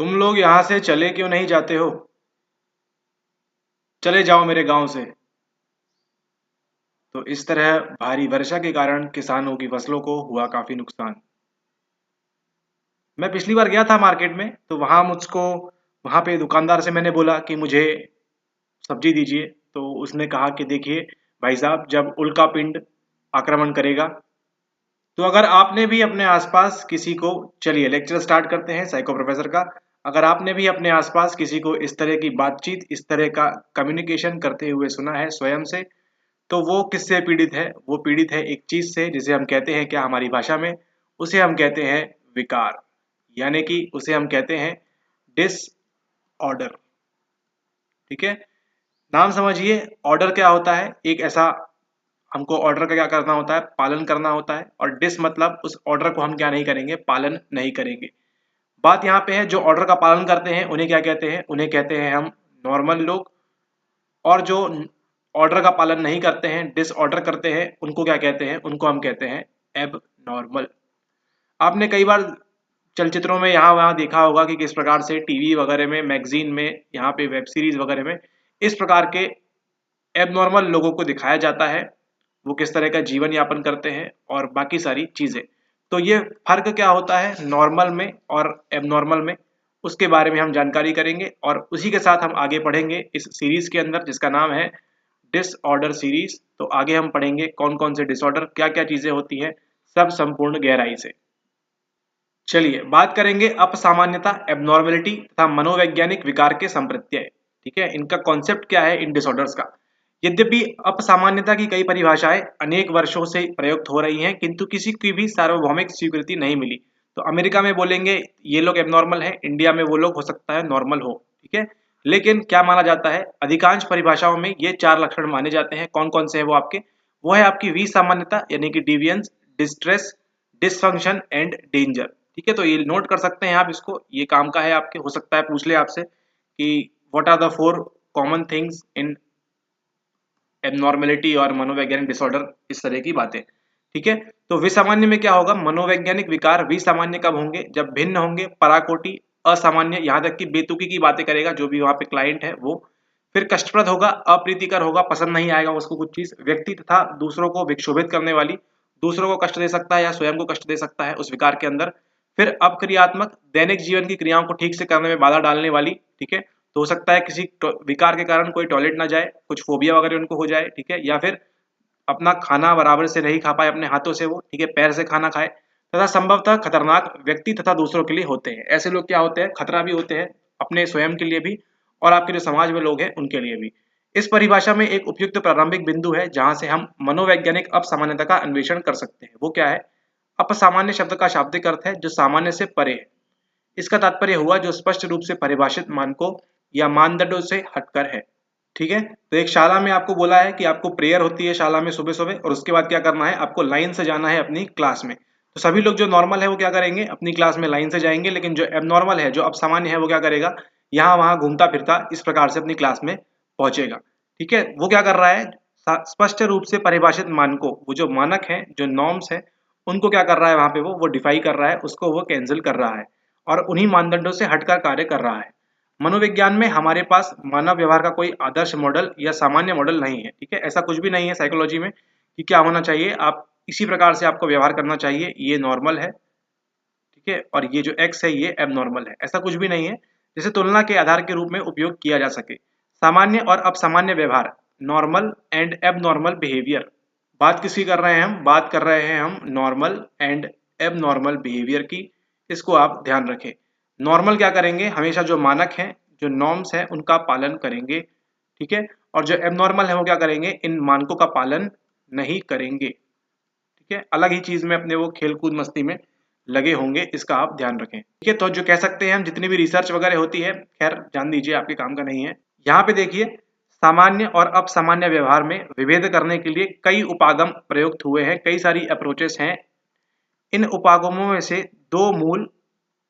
तुम लोग यहाँ से चले क्यों नहीं जाते हो? चले जाओ मेरे गांव से। तो इस तरह भारी वर्षा के कारण किसानों की फसलों को हुआ काफी नुकसान। मैं पिछली बार गया था मार्केट में, तो वहां पे दुकानदार से मैंने बोला कि मुझे सब्जी दीजिए। तो उसने कहा कि देखिए भाई साहब, जब उल्का पिंड आक्रमण करेगा, तो अगर आपने भी अपने आसपास किसी को, चलिए लेक्चर स्टार्ट करते हैं साइको प्रोफेसर का। अगर आपने भी अपने आसपास किसी को इस तरह की बातचीत, इस तरह का कम्युनिकेशन करते हुए सुना है स्वयं से, तो वो किससे पीड़ित है? वो पीड़ित है एक चीज से, जिसे हम कहते हैं क्या हमारी भाषा में, उसे हम कहते हैं विकार, यानी कि उसे हम कहते हैं डिसऑर्डर। ठीक है, नाम समझिए। ऑर्डर क्या होता है? एक ऐसा, हमको ऑर्डर का क्या करना होता है? पालन करना होता है। और डिस मतलब उस ऑर्डर को हम क्या नहीं करेंगे? पालन नहीं करेंगे। बात यहाँ पे है, जो ऑर्डर का पालन करते हैं उन्हें क्या कहते हैं? उन्हें कहते हैं हम नॉर्मल लोग। और जो ऑर्डर का पालन नहीं करते हैं, डिसऑर्डर करते हैं, उनको क्या कहते हैं? उनको हम कहते हैं एब नॉर्मल। आपने कई बार चलचित्रों में यहाँ वहाँ देखा होगा कि किस प्रकार से टीवी वगैरह में, मैगजीन में, यहाँ पे वेब सीरीज वगैरह में इस प्रकार के एबनॉर्मल लोगों को दिखाया जाता है। वो किस तरह का जीवन यापन करते हैं और बाकी सारी चीजें। तो ये फर्क क्या होता है नॉर्मल में और एबनॉर्मल में, उसके बारे में हम जानकारी करेंगे। और उसी के साथ हम आगे पढ़ेंगे इस सीरीज के अंदर, जिसका नाम है डिसऑर्डर सीरीज। तो आगे हम पढ़ेंगे कौन कौन से डिसऑर्डर, क्या क्या चीजें होती हैं, सब संपूर्ण गहराई से। चलिए बात करेंगे अपसामान्यता, एबनॉर्मेलिटी तथा मनोवैज्ञानिक विकार के संप्रत्यय। ठीक है, इनका कॉन्सेप्ट क्या है इन डिसऑर्डर्स का। यद्यपि अपसामान्यता की कई परिभाषाएं अनेक वर्षों से प्रयुक्त हो रही हैं, किंतु किसी की भी सार्वभौमिक स्वीकृति नहीं मिली। तो अमेरिका में बोलेंगे ये लोग एबनॉर्मल है, इंडिया में वो लोग हो सकता है नॉर्मल हो। ठीक है, लेकिन क्या माना जाता है? अधिकांश परिभाषाओं में ये चार लक्षण माने जाते हैं। कौन कौन से हैं वो आपके? वो है आपकी विसामान्यता यानी कि deviance, distress, dysfunction and danger. ठीक है, तो ये नोट कर सकते हैं आप इसको, ये काम का है आपके। हो सकता है पूछ ले आपसे कि what are the four common things in abnormality और मनोवैज्ञानिक डिसऑर्डर, इस तरह की बातें। ठीक है, तो विसामान्य में क्या होगा? मनोवैज्ञानिक विकार विसामान्य कब होंगे? जब भिन्न होंगे, पराकोटि, असामान्य, यहाँ तक कि बेतुकी की बातें करेगा जो भी वहां पे क्लाइंट है वो। फिर कष्टप्रद होगा, अप्रीतिकर होगा, पसंद नहीं आएगा उसको कुछ चीज। व्यक्ति तथा दूसरों को विक्षोभित करने वाली, दूसरों को कष्ट दे सकता है या स्वयं को कष्ट दे सकता है उस विकार के अंदर। फिर अपक्रियात्मक, दैनिक जीवन की क्रियाओं को ठीक से करने में बाधा डालने वाली। ठीक है, तो हो सकता है किसी विकार के कारण कोई टॉयलेट ना जाए, कुछ फोबिया वगैरह उनको हो जाए। ठीक है, या फिर अपना खाना बराबर से नहीं खा पाए अपने हाथों से वो। ठीक है, पैर से खाना खाए। तथा संभवतः खतरनाक व्यक्ति तथा दूसरों के लिए होते हैं। ऐसे लोग क्या होते हैं? खतरा भी होते हैं अपने स्वयं के लिए भी और आपके जो समाज में लोग हैं उनके लिए भी। इस परिभाषा में एक उपयुक्त प्रारंभिक बिंदु है जहां से हम मनोवैज्ञानिक अपसामान्यता का अन्वेषण कर सकते हैं। वो क्या है? अपसामान्य शब्द का शाब्दिक अर्थ है जो सामान्य से परे है। इसका तात्पर्य हुआ जो स्पष्ट रूप से परिभाषित मानकों या मानदंडों से हटकर है। ठीक है, तो एक शाला में आपको बोला है कि आपको प्रेयर होती है शाला में सुबह सुबह, और उसके बाद क्या करना है? आपको लाइन से जाना है अपनी क्लास में। तो सभी लोग जो नॉर्मल है वो क्या करेंगे? अपनी क्लास में लाइन से जाएंगे। लेकिन जो एबनॉर्मल है, जो अब सामान्य है, वो क्या करेगा? यहाँ वहां घूमता फिरता इस प्रकार से अपनी क्लास में पहुंचेगा। ठीक है, वो क्या कर रहा है? स्पष्ट रूप से परिभाषित मानकों, वो जो मानक है, जो नॉर्म्स है, उनको क्या कर रहा है? वहां पे वो डिफाई कर रहा है, उसको वो कैंसिल कर रहा है और उन्हीं मानदंडों से हटकर कार्य कर रहा है। मनोविज्ञान में हमारे पास मानव व्यवहार का कोई आदर्श मॉडल या सामान्य मॉडल नहीं है। ठीक है, ऐसा कुछ भी नहीं है साइकोलॉजी में कि क्या होना चाहिए, आप इसी प्रकार से आपको व्यवहार करना चाहिए, ये नॉर्मल है। ठीक है, और ये जो एक्स है ये एबनॉर्मल है, ऐसा कुछ भी नहीं है जिसे तुलना के आधार के रूप में उपयोग किया जा सके। सामान्य और अपसामान्य व्यवहार, नॉर्मल एंड एबनॉर्मल बिहेवियर। बात किसकी कर रहे हैं हम? बात कर रहे हैं हम नॉर्मल एंड एबनॉर्मल बिहेवियर की। इसको आप ध्यान रखें। नॉर्मल क्या करेंगे? हमेशा जो मानक हैं, जो नॉर्म्स हैं, उनका पालन करेंगे। ठीक है, और जो एबनॉर्मल है वो क्या करेंगे? इन मानकों का पालन नहीं करेंगे। ठीक है, अलग ही चीज में अपने वो खेल कूद मस्ती में लगे होंगे, इसका आप ध्यान रखें। ठीक है, तो जो कह सकते हैं हम, जितनी भी रिसर्च वगैरह होती है, खैर जान दीजिए, आपके काम का नहीं है। यहाँ पे देखिए, सामान्य और अपसामान्य व्यवहार में विभेद करने के लिए कई उपागम प्रयुक्त हुए हैं, कई सारी अप्रोचेस हैं। इन उपागमों में से दो मूल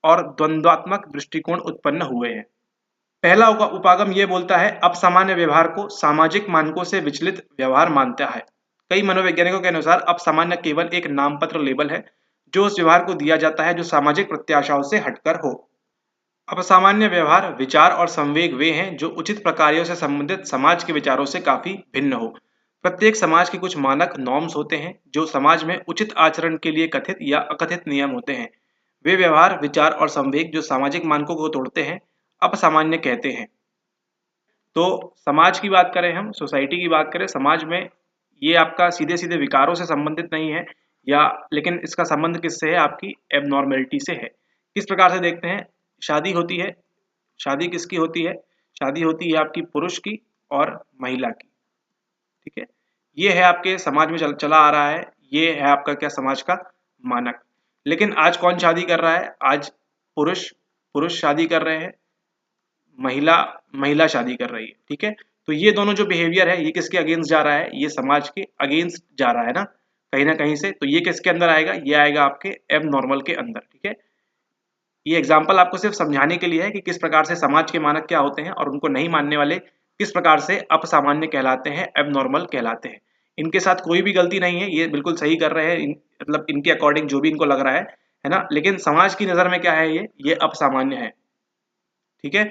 और द्वंद्वात्मक दृष्टिकोण उत्पन्न हुए हैं। पहला उपागम ये बोलता है अपसामान्य व्यवहार को सामाजिक मानकों से विचलित व्यवहार मानता है। कई मनोवैज्ञानिकों के अनुसार अपसामान्य केवल एक नामपत्र लेबल है जो उस व्यवहार को दिया जाता है जो सामाजिक प्रत्याशाओं से हटकर हो। अपसामान्य व्यवहार, विचार और संवेग वे हैं जो उचित प्रकारों से संबंधित समाज के विचारों से काफी भिन्न हो। प्रत्येक समाज के कुछ मानक नॉर्म्स होते हैं जो समाज में उचित आचरण के लिए कथित या अकथित नियम होते हैं। वे व्यवहार, विचार और संवेग जो सामाजिक मानकों को तोड़ते हैं, अपसामान्य कहते हैं। तो समाज की बात करें, हम सोसाइटी की बात करें, समाज में ये आपका सीधे सीधे विकारों से संबंधित नहीं है, या लेकिन इसका संबंध किससे है, आपकी एबनॉर्मेलिटी से है। किस प्रकार से देखते हैं, शादी होती है, शादी किसकी होती है, शादी होती है आपकी पुरुष की और महिला की, ठीक है। ये है आपके समाज में चला आ रहा है, ये है आपका क्या समाज का मानक। लेकिन आज कौन शादी कर रहा है, आज पुरुष पुरुष शादी कर रहे हैं, महिला महिला शादी कर रही है, ठीक है। तो ये दोनों जो बिहेवियर है ये किसके अगेंस्ट जा रहा है, ये समाज के अगेंस्ट जा रहा है ना कहीं से। तो ये किसके अंदर आएगा, ये आएगा आपके एब नॉर्मल के अंदर, ठीक है। ये एग्जाम्पल आपको सिर्फ समझाने के लिए है कि किस प्रकार से समाज के मानक क्या होते हैं और उनको नहीं मानने वाले किस प्रकार से अपसामान्य कहलाते हैं, एबनॉर्मल कहलाते हैं। इनके साथ कोई भी गलती नहीं है, ये बिल्कुल सही कर रहे हैं, मतलब इनके अकॉर्डिंग जो भी इनको लग रहा है ना। लेकिन समाज की नजर में क्या है, ये अपसामान्य है, ठीक है।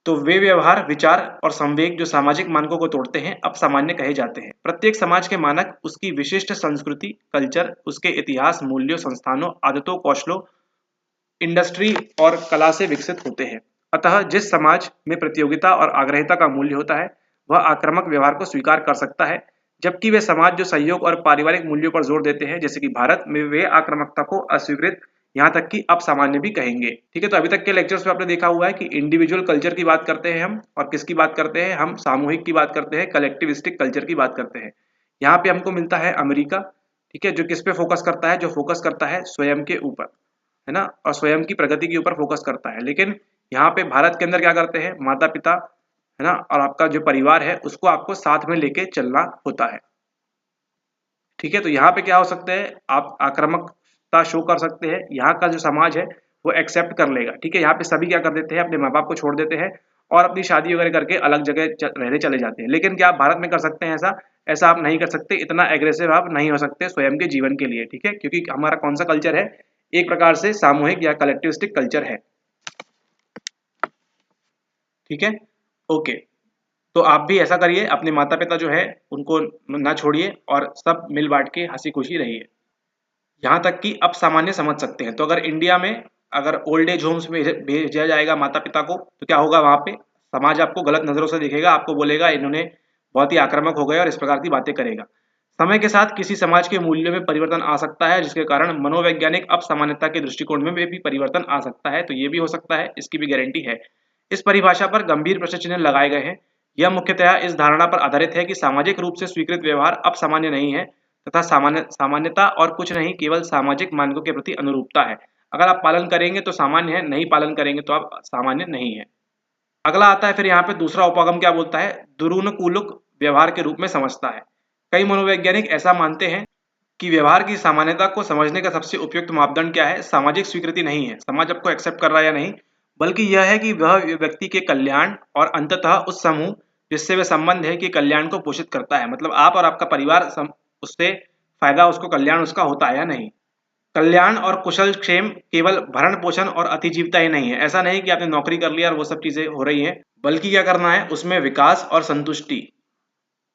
तो वे व्यवहार, विचार और संवेग जो सामाजिक मानकों को तोड़ते हैं, अपसामान्य कहे जाते हैं। प्रत्येक समाज के मानक उसकी विशिष्ट संस्कृति, कल्चर, उसके इतिहास, मूल्यों, संस्थानों, आदतों, कौशलों, इंडस्ट्री और कला से विकसित होते हैं। अतः जिस समाज में प्रतियोगिता और आग्रहिता का मूल्य होता है, वह आक्रामक व्यवहार को स्वीकार कर सकता है, जबकि वे समाज जो सहयोग और पारिवारिक मूल्यों पर जोर देते हैं, जैसे कि भारत में, वे आक्रामकता को अस्वीकृत, यहाँ तक कि अपसामान्य भी कहेंगे, ठीक है। तो अभी तक के लेक्चर्स में आपने देखा हुआ है कि इंडिविजुअल कल्चर की बात करते हैं हम, और किसकी बात करते हैं हम, सामूहिक की बात करते हैं, कलेक्टिविस्टिक कल्चर की बात करते हैं। यहाँ पे हमको मिलता है अमेरिका, ठीक है, जो किस पे फोकस करता है, जो फोकस करता है स्वयं के ऊपर, है ना, और स्वयं की प्रगति के ऊपर फोकस करता है। लेकिन यहाँ पे भारत के अंदर क्या करते हैं, माता पिता, है ना, और आपका जो परिवार है उसको आपको साथ में लेके चलना होता है, ठीक है। तो यहाँ पे क्या हो सकते हैं, आप आक्रामकता शो कर सकते हैं, यहाँ का जो समाज है वो एक्सेप्ट कर लेगा, ठीक है। यहाँ पे सभी क्या कर देते हैं, अपने माँ बाप को छोड़ देते हैं और अपनी शादी वगैरह करके अलग जगह रहने चले जाते हैं। लेकिन क्या आप भारत में कर सकते हैं ऐसा, ऐसा आप नहीं कर सकते, इतना एग्रेसिव आप नहीं हो सकते स्वयं के जीवन के लिए, ठीक है, क्योंकि हमारा कौन सा कल्चर है, एक प्रकार से सामूहिक या कलेक्टिविस्टिक कल्चर है, ठीक है। ओके, तो आप भी ऐसा करिए, अपने माता पिता जो है उनको ना छोड़िए और सब मिल बांट के हंसी खुशी रहिए। यहाँ तक कि अब सामान्य समझ सकते हैं। तो अगर इंडिया में अगर ओल्ड एज होम्स में भेजा जाएगा माता पिता को, तो क्या होगा, वहाँ पे समाज आपको गलत नजरों से देखेगा, आपको बोलेगा इन्होंने बहुत ही आक्रामक हो गए और इस प्रकार की बातें करेगा। समय के साथ किसी समाज के मूल्यों में परिवर्तन आ सकता है, जिसके कारण मनोवैज्ञानिक अपसामान्यता के दृष्टिकोण में भी परिवर्तन आ सकता है। तो ये भी हो सकता है, इसकी भी गारंटी है। इस परिभाषा पर गंभीर प्रश्न चिन्ह लगाए गए हैं। यह मुख्यतः इस धारणा पर आधारित है कि सामाजिक रूप से स्वीकृत व्यवहार अपसामान्य नहीं है, तथा सामान्यता और कुछ नहीं, केवल सामाजिक मानकों के प्रति अनुरूपता है। अगर आप पालन करेंगे तो सामान्य है, नहीं पालन करेंगे तो आप सामान्य नहीं है। अगला आता है फिर यहाँ पे दूसरा उपागम क्या बोलता है, दुरूनकुलुक व्यवहार के रूप में समझता है। कई मनोवैज्ञानिक ऐसा मानते हैं कि व्यवहार की सामान्यता को समझने का सबसे उपयुक्त मापदंड क्या है, सामाजिक स्वीकृति नहीं है, समाज आपको एक्सेप्ट कर रहा है या नहीं, बल्कि यह है कि वह व्यक्ति के कल्याण और अंततः उस समूह जिससे वह संबंध है कि कल्याण को पोषित करता है। मतलब आप और आपका परिवार उससे फायदा, उसको कल्याण उसका होता है या नहीं। कल्याण और कुशल क्षेम केवल भरण पोषण और अतिजीवता ही नहीं है। ऐसा नहीं कि आपने नौकरी कर लिया और वो सब चीजें हो रही हैं, बल्कि क्या करना है, उसमें विकास और संतुष्टि,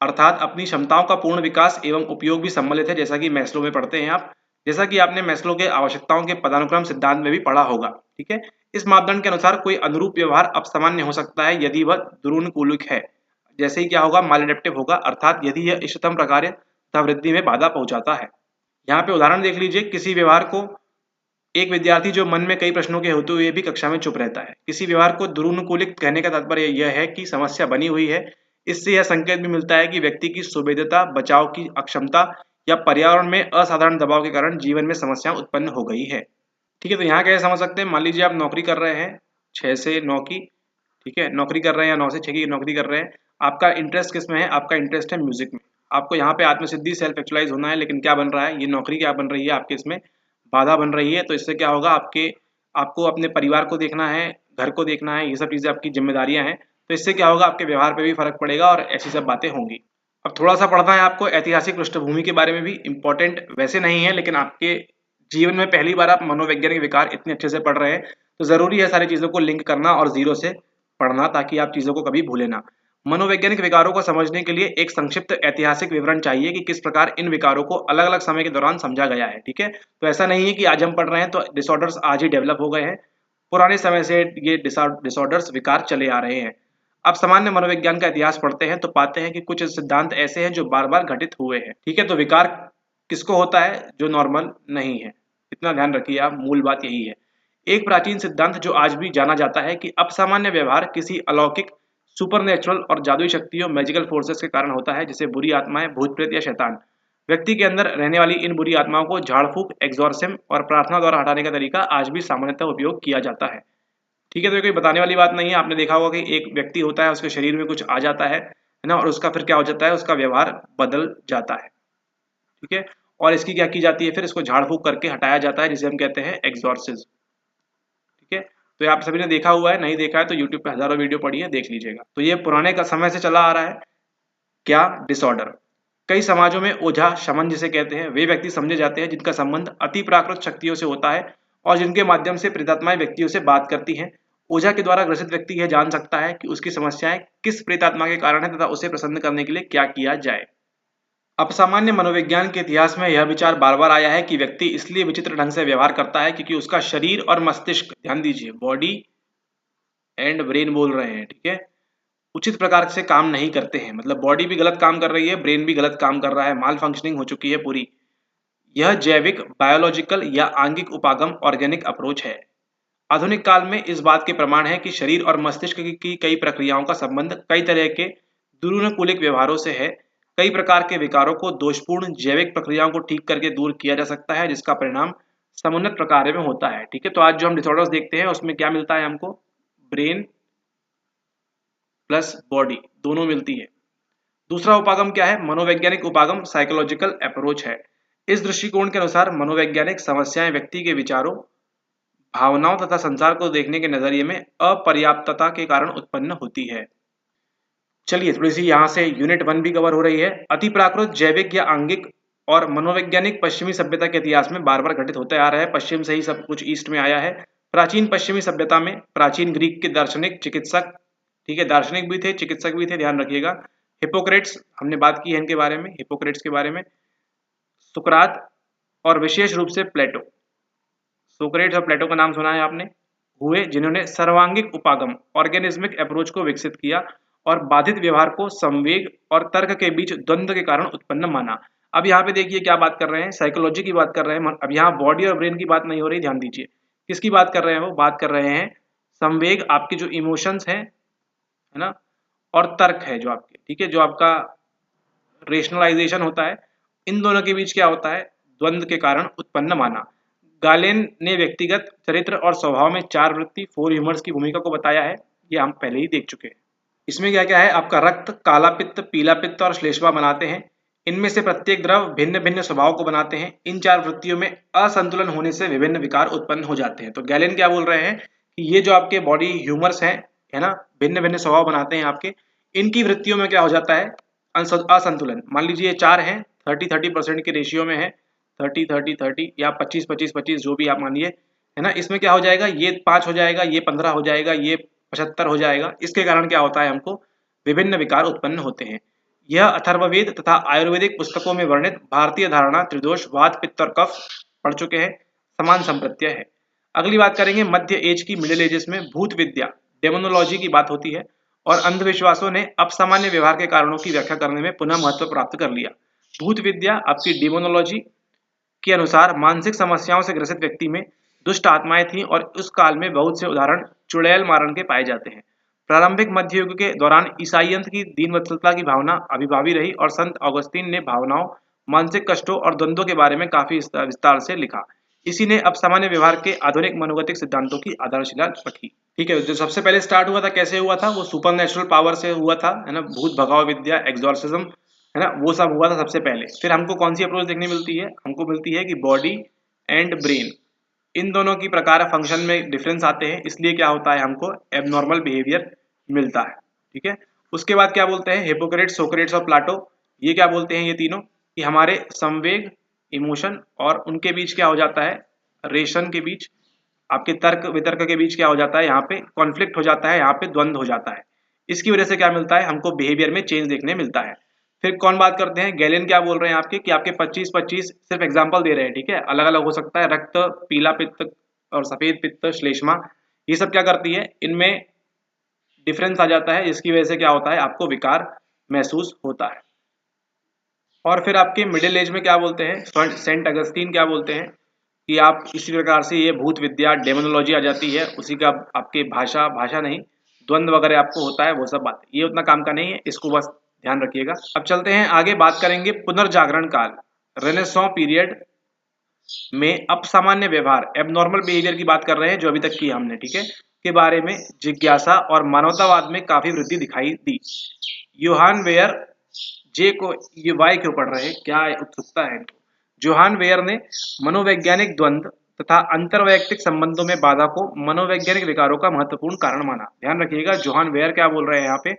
अर्थात अपनी क्षमताओं का पूर्ण विकास एवं उपयोग भी सम्मिलित है, जैसा कि मैस्लो में पढ़ते हैं आप, जैसा कि आपने मैस्लो के आवश्यकताओं के पदानुक्रम सिद्धांत में भी पढ़ा होगा, ठीक है। इस मापदंड के अनुसार कोई अनुरूप व्यवहार अपसामान्य हो सकता है यदि वह दुरूनकुलिक है। जैसे ही क्या होगा, मालएडेप्टिव होगा, अर्थात यदि यह इष्टतम प्रकार तथा वृद्धि में बाधा पहुंचाता है। यहाँ पे उदाहरण देख लीजिए, किसी व्यवहार को, एक विद्यार्थी जो मन में कई प्रश्नों के होते हुए भी कक्षा में चुप रहता है। किसी व्यवहार को दुरूनकुलिक कहने का तात्पर्य यह है कि समस्या बनी हुई है। इससे यह संकेत भी मिलता है कि व्यक्ति की सुवेद्यता, बचाव की अक्षमता या पर्यावरण में असाधारण दबाव के कारण जीवन में समस्या उत्पन्न हो गई है, ठीक है। तो यहाँ कैसे समझ सकते हैं, मान लीजिए आप नौकरी कर रहे हैं 6 से 9 की, ठीक है, नौकरी कर रहे हैं या 9 से 6 की नौकरी कर रहे हैं। आपका इंटरेस्ट किस में है, आपका इंटरेस्ट है म्यूजिक में। आपको यहाँ पे आत्मसिद्धि, सेल्फ एक्चुअलाइज होना है, लेकिन क्या बन रहा है, ये नौकरी क्या बन रही है, आपके इसमें बाधा बन रही है। तो इससे क्या होगा, आपको अपने परिवार को देखना है, घर को देखना है, ये सब चीज़ें आपकी जिम्मेदारियां हैं। तो इससे क्या होगा, आपके व्यवहार पे भी फर्क पड़ेगा और ऐसी सब बातें होंगी। अब थोड़ा सा पढ़ना है आपको ऐतिहासिक पृष्ठभूमि के बारे में भी, इम्पोर्टेंट वैसे नहीं है लेकिन आपके जीवन में पहली बार आप मनोवैज्ञानिक विकार इतने अच्छे से पढ़ रहे हैं तो जरूरी है सारी चीजों को लिंक करना और जीरो से पढ़ना, ताकि आप चीजों को कभी भूले ना। मनोवैज्ञानिक विकारों को समझने के लिए एक संक्षिप्त ऐतिहासिक विवरण चाहिए कि किस प्रकार इन विकारों को अलग अलग समय के दौरान समझा गया है। ठीक है, तो ऐसा नहीं है कि आज हम पढ़ रहे हैं तो डिसऑर्डर्स आज ही डेवलप हो गए हैं, पुराने समय से ये डिसऑर्डर्स विकार चले आ रहे हैं। अब सामान्य मनोविज्ञान का इतिहास पढ़ते हैं तो पाते हैं कि कुछ सिद्धांत ऐसे हैं जो बार बार घटित हुए हैं। ठीक है, तो विकार किसको होता है? जो नॉर्मल नहीं है, इतना ध्यान रखिए आप, मूल बात यही है। एक प्राचीन सिद्धांत जो आज भी जाना जाता है कि असामान्य व्यवहार किसी अलौकिक, सुपरनेचुरल और जादुई शक्तियों, मैजिकल फोर्सेस के कारण होता है, जैसे बुरी आत्माएं, भूत प्रेत या शैतान। व्यक्ति के अंदर रहने वाली इन बुरी आत्माओं को झाड़ फूक, एक्सॉर्सिज्म और प्रार्थना द्वारा हटाने का तरीका आज भी सामान्यतः उपयोग किया जाता है। ठीक है, तो ये कोई बताने वाली बात नहीं है। आपने देखा होगा कि एक व्यक्ति होता है, उसके शरीर में कुछ आ जाता है ना, और उसका फिर क्या हो जाता है, उसका व्यवहार बदल जाता है। ठीक है, और इसकी क्या की जाती है, फिर इसको झाड़ फूक करके हटाया जाता है, जिसे हम कहते हैं एक्सॉर्सिज्म। ठीक है, तो ये आप सभी ने देखा हुआ है, नहीं देखा है तो यूट्यूब पे हजारों वीडियो पड़ी है, देख लीजिएगा। तो ये पुराने का समय से चला आ रहा है क्या डिसऑर्डर। कई समाजों में ओझा, शमन जिसे कहते हैं, वे व्यक्ति समझे जाते हैं जिनका संबंध अति प्राकृत शक्तियों से होता है और जिनके माध्यम से प्रेतात्माएं व्यक्तियों से बात करती हैं। ओझा के द्वारा ग्रसित व्यक्ति यह जान सकता है कि उसकी समस्याएं किस प्रेतात्मा के कारण है तथा उसे प्रसन्न करने के लिए क्या किया जाए। अब सामान्य मनोविज्ञान के इतिहास में यह विचार बार बार आया है कि व्यक्ति इसलिए विचित्र ढंग से व्यवहार करता है क्योंकि उसका शरीर और मस्तिष्क, ध्यान दीजिए, बॉडी एंड ब्रेन बोल रहे हैं, ठीक है, उचित प्रकार से काम नहीं करते हैं। मतलब बॉडी भी गलत काम कर रही है, ब्रेन भी गलत काम कर रहा है, माल फंक्शनिंग हो चुकी है पूरी। यह जैविक, बायोलॉजिकल या आंगिक उपागम, ऑर्गेनिक अप्रोच है। आधुनिक काल में इस बात के प्रमाण है कि शरीर और मस्तिष्क की कई प्रक्रियाओं का संबंध कई तरह के दुरूनकुलिक व्यवहारों से है। कई प्रकार के विकारों को दोषपूर्ण जैविक प्रक्रियाओं को ठीक करके दूर किया जा सकता है, जिसका परिणाम समुन्नत प्रकार में होता है। ठीक है, तो आज जो हम डिसऑर्डर्स देखते हैं उसमें क्या मिलता है हमको? ब्रेन प्लस बॉडी दोनों मिलती है। दूसरा उपागम क्या है? मनोवैज्ञानिक उपागम, साइकोलॉजिकल अप्रोच है। इस दृष्टिकोण के अनुसार मनोवैज्ञानिक समस्याएं व्यक्ति के विचारों, भावनाओं तथा संसार को देखने के नजरिए में अपर्याप्तता के कारण उत्पन्न होती है। चलिए थोड़ी सी यहाँ से यूनिट 1 भी कवर हो रही है। अति प्राकृत, जैविक या आंगिक और मनोवैज्ञानिक पश्चिमी सभ्यता के इतिहास में बार बार घटित होते आ रहा है। पश्चिम से ही सब कुछ ईस्ट में आया है। प्राचीन पश्चिमी सभ्यता में प्राचीन ग्रीक के दार्शनिक, चिकित्सक, ठीक है, दार्शनिक भी थे, चिकित्सक भी थे, ध्यान रखिएगा। हिपोक्रेट्स, हमने बात की है इनके बारे में, हिपोक्रेट्स के बारे में, सुकरात और विशेष रूप से प्लेटो। सोक्रेट्स और प्लेटो का नाम सुना है आपने, हुए जिन्होंने सर्वांगिक उपागम, ऑर्गेनिज्मिक अप्रोच को विकसित किया और बाधित व्यवहार को संवेग और तर्क के बीच द्वंद्व के कारण उत्पन्न माना। अब यहाँ पे देखिए क्या बात कर रहे हैं, साइकोलॉजी की बात कर रहे हैं। अब यहाँ बॉडी और ब्रेन की बात नहीं हो रही, ध्यान दीजिए। किसकी बात कर रहे हैं? वो बात कर रहे हैं संवेग, आपके जो इमोशंस हैं, है ना, और तर्क है जो आपके, ठीक है, जो आपका रेशनलाइजेशन होता है, इन दोनों के बीच क्या होता है? द्वंद्व के कारण उत्पन्न माना। गालेन ने व्यक्तिगत चरित्र और स्वभाव में चार वृत्ति, 4 ह्यूमर्स की भूमिका को बताया है। ये हम पहले ही देख चुके हैं। इसमें क्या क्या है? आपका रक्त काला पित्त, पीला पित्त और श्लेष्मा बनाते हैं। इनमें से प्रत्येक द्रव भिन्न भिन्न स्वभाव को बनाते हैं। इन चार वृत्तियों में असंतुलन होने से विभिन्न विकार उत्पन्न हो जाते हैं। तो गैलेन क्या बोल रहे हैं कि ये जो आपके बॉडी ह्यूमर्स हैं, है ना, भिन्न भिन्न स्वभाव बनाते हैं आपके, इनकी वृत्तियों में क्या हो जाता है? असंतुलन। मान लीजिए ये चार हैं, 30-30% के रेशियो में है, 30-30-30 या 25-25-25, जो भी आप मानिए, है ना। इसमें क्या हो जाएगा? ये 5 हो जाएगा, ये 15 हो जाएगा, ये 75 हो जाएगा। इसके कारण क्या होता है? हमको विभिन्न विकार उत्पन्न होते हैं। यह अथर्ववेद तथा आयुर्वेदिक पुस्तकों में वर्णित भारतीय धारणा त्रिदोष, वात, पित्त और कफ पढ़ चुके हैं, समान संप्रत्यय है। अगली बात करेंगे मध्य एज की, मिडिल एजेस में भूत विद्या, डेमोनोलॉजी की बात होती है और अंधविश्वासों ने असामान्य व्यवहार के कारणों की व्याख्या करने में पुनः महत्व प्राप्त कर लिया। भूत विद्या आपकी डेमोनोलॉजी के अनुसार मानसिक समस्याओं से ग्रसित व्यक्ति में दुष्ट आत्माएं थीं और उस काल में बहुत से उदाहरण चुड़ैल मारण के पाए जाते हैं। प्रारंभिक मध्य युग के दौरान ईसाइयत की दीनवत्सलता की भावना अभिभावी रही और संत ऑगस्टीन ने भावनाओं, मानसिक कष्टों और द्वंद्वों के बारे में काफी विस्तार से लिखा। इसी ने अब सामान्य व्यवहार के आधुनिक मनोगतिक सिद्धांतों की आधारशिला रखी। ठीक है, जो सबसे पहले स्टार्ट हुआ था, कैसे हुआ था? वो सुपर नेचुरल पावर से हुआ था, है ना, भूत भगाव विद्या, एक्सॉर्सिज्म, है ना, वो सब हुआ था सबसे पहले। फिर हमको कौन सी अप्रोच देखने मिलती है? हमको मिलती है कि बॉडी एंड ब्रेन, इन दोनों की प्रकार फंक्शन में डिफरेंस आते हैं, इसलिए क्या होता है? हमको एबनॉर्मल बिहेवियर मिलता है। ठीक है, उसके बाद क्या बोलते हैं? हिपोक्रेट्स, सोक्रेट्स और प्लाटो, ये क्या बोलते हैं? ये तीनों कि हमारे संवेग, इमोशन और उनके बीच क्या हो जाता है, रेशन के बीच, आपके तर्क वितर्क के बीच क्या हो जाता है, यहाँ पे कॉन्फ्लिक्ट हो जाता है, यहाँ पे द्वंद्व हो जाता है। इसकी वजह से क्या मिलता है, हमको बिहेवियर में चेंज देखने मिलता है। फिर कौन बात करते हैं, गैलेन क्या बोल रहे हैं आपके कि आपके 25-25 सिर्फ एग्जांपल दे रहे हैं, ठीक है, अलग अलग हो सकता है, रक्त, पीला पित्त और सफेद पित्त, श्लेष्मा, ये सब क्या करती है, इनमें डिफरेंस आ जाता है, जिसकी वजह से क्या होता है, आपको विकार महसूस होता है। और फिर आपके मिडिल एज में क्या बोलते हैं, सेंट अगस्तीन क्या बोलते हैं कि आप इसी प्रकार से ये भूत विद्या डेमोनोलॉजी आ जाती है, उसी का आपके भाषा नहीं, द्वंद्व वगैरह आपको होता है, वो सब बात ये उतना काम का नहीं है, इसको बस ध्यान रखिएगा। अब चलते हैं आगे, बात करेंगे पुनर्जागरण काल, रेनेसां पीरियड में अपसामान्य व्यवहार, एबनॉर्मल बिहेवियर की बात कर रहे हैं जो अभी तक की हमने, ठीक है, के बारे में जिज्ञासा और मानवतावाद में काफी वृद्धि दिखाई दी। योहान वेयर, जे को ये वाई क्यों पढ़ रहे हैं, क्या उत्सुकता है। जोहान वेयर ने मनोवैज्ञानिक द्वंद्व तथा अंतरवैयक्तिक संबंधों में बाधा को मनोवैज्ञानिक विकारों का महत्वपूर्ण कारण माना। ध्यान रखिएगा, जोहान वेयर क्या बोल रहे हैं यहाँ पे,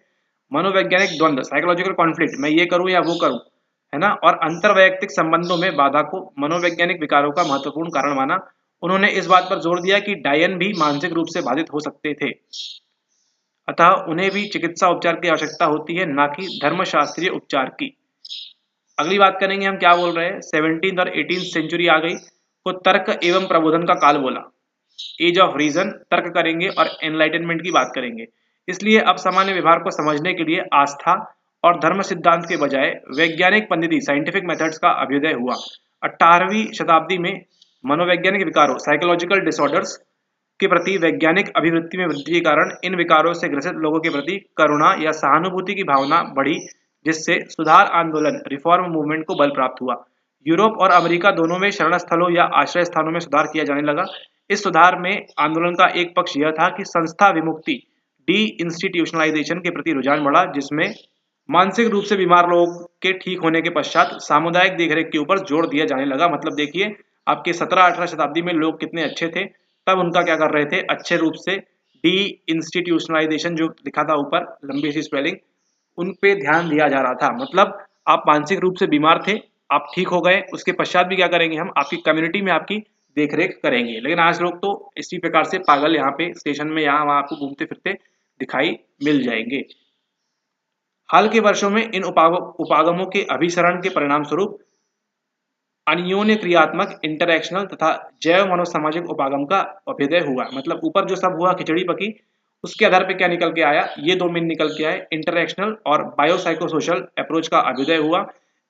मनोवैज्ञानिक द्वंद्व, साइकोलॉजिकल कॉन्फ्लिक्ट, मैं ये करूं या वो करूं, है ना, और अंतरवैयक्तिक संबंधों में बाधा को मनोवैज्ञानिक विकारों का महत्वपूर्ण कारण माना। उन्होंने इस बात पर जोर दिया कि डायन भी मानसिक रूप से बाधित हो सकते थे, अतः उन्हें भी चिकित्सा उपचार की आवश्यकता होती है, ना कि धर्मशास्त्रीय उपचार की। अगली बात करेंगे हम, क्या बोल रहे हैं, 17th और 18th सेंचुरी आ गई, को तर्क एवं प्रबोधन का काल बोला। एज ऑफ रीजन, तर्क करेंगे और एनलाइटनमेंट की बात करेंगे। इसलिए अब सामान्य व्यवहार को समझने के लिए आस्था और धर्म सिद्धांत के बजाय वैज्ञानिक पद्धति, साइंटिफिक मेथड्स का अभ्युदय हुआ। 18वीं शताब्दी में मनोवैज्ञानिक विकारों, साइकोलॉजिकल डिसऑर्डर्स के प्रति वैज्ञानिक अभिवृत्ति में वृद्धि के कारण इन विकारों से ग्रसित लोगों के प्रति करुणा या सहानुभूति की भावना बढ़ी, जिससे सुधार आंदोलन, रिफॉर्म मूवमेंट को बल प्राप्त हुआ। यूरोप और अमेरिका दोनों में शरण स्थलों या आश्रय स्थानों में सुधार किया जाने लगा। इस सुधार में आंदोलन का एक पक्ष यह था कि संस्था विमुक्ति, डी इंस्टीट्यूशनलाइजेशन के प्रति रुझान बढ़ा, जिसमें मानसिक रूप से बीमार लोगों के ठीक होने के पश्चात सामुदायिक देखरेख के ऊपर जोर दिया जाने लगा। मतलब देखिए, आपके 17-18 शताब्दी में लोग कितने अच्छे थे, तब उनका क्या कर रहे थे, अच्छे रूप से डी इंस्टीट्यूशनलाइजेशन जो लिखा था ऊपर लंबी सी स्पेलिंग, उन पे ध्यान दिया जा रहा था। मतलब आप मानसिक रूप से बीमार थे, आप ठीक हो गए, उसके पश्चात भी क्या करेंगे, हम आपकी कम्युनिटी में आपकी देखरेख करेंगे। लेकिन आज लोग तो इसी प्रकार से पागल यहाँ पे स्टेशन में यहाँ वहाँ आपको घूमते फिरते दिखाई मिल जाएंगे। हाल के वर्षों में इन उपागमों के अभिसरण के परिणाम स्वरूप अन्योन्य क्रियात्मक, इंटरैक्शनल तथा जैव मनोसामाजिक उपागम का अभ्युदय हुआ। मतलब ऊपर जो सब हुआ, खिचड़ी पकी, उसके आधार पे क्या निकल के आया, ये दो मीन निकल के आए, इंटरैक्शनल और बायोसाइकोसोशल अप्रोच का अभ्युदय हुआ।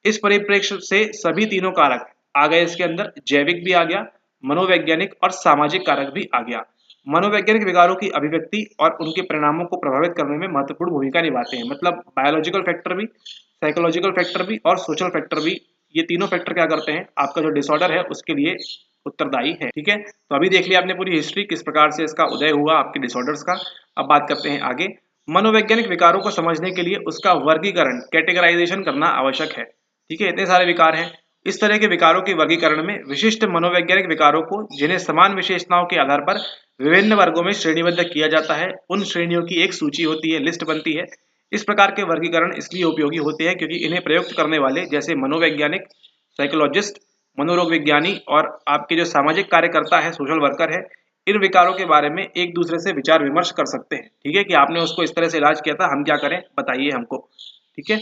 इस परिप्रेक्ष्य से सभी तीनों कारक आ गए, इसके अंदर जैविक भी आ गया, मनोवैज्ञानिक और सामाजिक कारक भी आ गया। मनोवैज्ञानिक विकारों की अभिव्यक्ति और उनके परिणामों को प्रभावित करने में महत्वपूर्ण भूमिका निभाते हैं। मतलब बायोलॉजिकल फैक्टर भी, साइकोलॉजिकल फैक्टर भी और सोशल फैक्टर भी, ये तीनों फैक्टर क्या करते हैं, आपका जो डिसऑर्डर है उसके लिए उत्तरदायी है। ठीक है, तो अभी देख लिया आपने पूरी हिस्ट्री, किस प्रकार से इसका उदय हुआ आपके डिसऑर्डर्स का। अब बात करते हैं आगे, मनोवैज्ञानिक विकारों को समझने के लिए उसका वर्गीकरण, कैटेगराइजेशन करना आवश्यक है। ठीक है, इतने सारे विकार हैं, इस तरह के विकारों के वर्गीकरण में विशिष्ट मनोवैज्ञानिक विकारों को, जिन्हें समान विशेषताओं के आधार पर विभिन्न वर्गों में श्रेणीबद्ध किया जाता है, उन श्रेणियों की एक सूची होती है, लिस्ट बनती है। इस प्रकार के वर्गीकरण इसलिए उपयोगी होते हैं क्योंकि इन्हें प्रयुक्त करने वाले, जैसे मनोवैज्ञानिक, साइकोलॉजिस्ट, मनोरोग विज्ञानी और आपके जो सामाजिक कार्यकर्ता है, सोशल वर्कर है, इन विकारों के बारे में एक दूसरे से विचार विमर्श कर सकते हैं। ठीक है, कि आपने उसको इस तरह से इलाज किया था, हम क्या करें, बताइए हमको। ठीक है,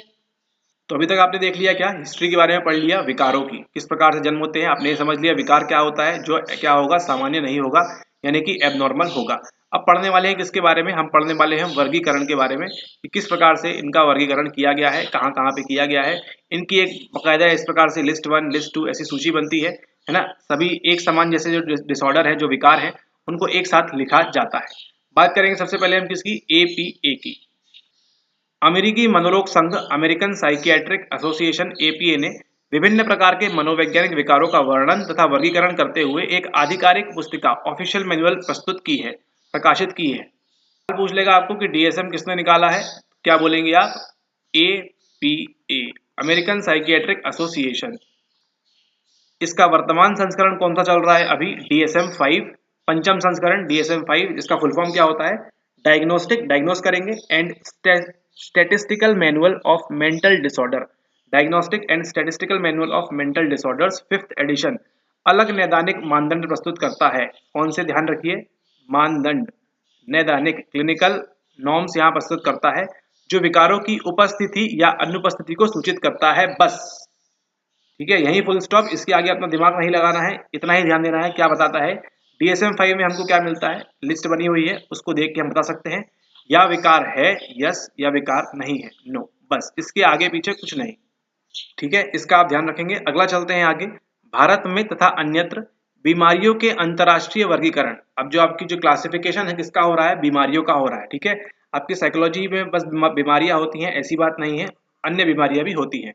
तो अभी तक आपने देख लिया क्या, हिस्ट्री के बारे में पढ़ लिया, विकारों की किस प्रकार से जन्म होते हैं, आपने समझ लिया विकार क्या होता है, जो क्या होगा, सामान्य नहीं होगा, यानी कि एबनॉर्मल होगा। अब पढ़ने वाले हैं किसके बारे में, हम पढ़ने वाले हैं वर्गीकरण के बारे में, कि किस प्रकार से इनका वर्गीकरण किया गया है, कहाँ कहाँ पे किया गया है। इनकी एक बाकायदा इस प्रकार से लिस्ट 1, लिस्ट 2 ऐसी सूची बनती है ना। सभी एक समान जैसे जो डिसऑर्डर है, जो विकार है, उनको एक साथ लिखा जाता है। बात करेंगे सबसे पहले हम किसकी, APA की। अमेरिकी मनोरोग संघ, अमेरिकन साइकियाट्रिक एसोसिएशन, APA ने विभिन्न प्रकार के मनोवैज्ञानिक विकारों का वर्णन तथा वर्गीकरण करते हुए एक आधिकारिक पुस्तिका, ऑफिशियल मैनुअल प्रस्तुत की है, प्रकाशित की है। पूछ लेगा आपको कि DSM किसने निकाला है, क्या बोलेंगे आप, APA, अमेरिकन साइकियाट्रिक एसोसिएशन। इसका वर्तमान संस्करण कौन सा चल रहा है अभी, DSM-5, पंचम संस्करण DSM-5, जिसका फुल फॉर्म क्या होता है, डायग्नोज करेंगे, and statistical manual of mental disorder, diagnostic and statistical manual of mental disorders 5th edition अलग नैदानिक मानदंड प्रस्तुत करता है। कौन से, ध्यान रखिए, मानदंड, नैदानिक, क्लिनिकल नॉर्म्स यहाँ प्रस्तुत करता है जो विकारों की उपस्थिति या अनुपस्थिति को सूचित करता है। बस ठीक है, यही फुल स्टॉप, इसके आगे अपना दिमाग नहीं लगाना है, इतना ही ध्यान देना है। क्या बताता है DSM-5 में हमको क्या मिलता है, लिस्ट बनी हुई है, उसको देख के हम बता सकते हैं या विकार है यस या विकार नहीं है नो, बस इसके आगे पीछे कुछ नहीं। ठीक है, इसका आप ध्यान रखेंगे। अगला चलते हैं आगे, भारत में तथा अन्यत्र बीमारियों के अंतर्राष्ट्रीय वर्गीकरण। अब जो आपकी जो क्लासिफिकेशन है किसका हो रहा है, बीमारियों का हो रहा है। ठीक है, आपकी साइकोलॉजी में बस बीमारियां होती हैं ऐसी बात नहीं है, अन्य बीमारियां भी होती हैं।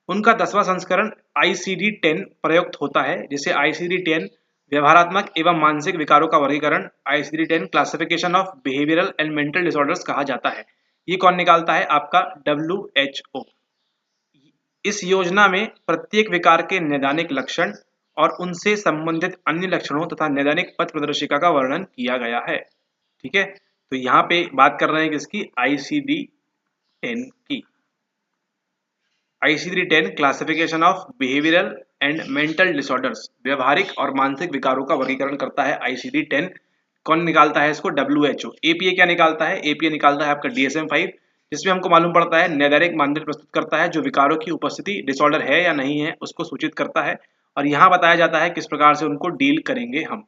उनका 10वां संस्करण ICD-10 प्रयुक्त होता है, जिसे ICD-10 व्यवहारात्मक एवं मानसिक विकारों का वर्गीकरण, ICD-10 classification of behavioural and mental disorders कहा जाता है। ये कौन निकालता है, आपका WHO। इस योजना में प्रत्येक विकार के नैदानिक लक्षण और उनसे संबंधित अन्य लक्षणों तथा नैदानिक पथ प्रदर्शिका का वर्णन किया गया है। ठीक है, तो यहाँ पे बात कर रहे हैं किसकी, ICD-10 की। ICD-10 classification of behavioural and mental disorders, व्यवहारिक और मानसिक विकारों का वर्गीकरण करता है ICD-10। कौन निकालता है इसको, WHO। APA क्या निकालता है, APA निकालता है आपका DSM-5, जिसमें हमको मालूम पड़ता है नैदानिक मानदंड प्रस्तुत करता है जो विकारों की उपस्थिति, डिसऑर्डर है या नहीं है उसको सूचित करता है, और यहाँ बताया जाता है किस प्रकार से उनको डील करेंगे हम।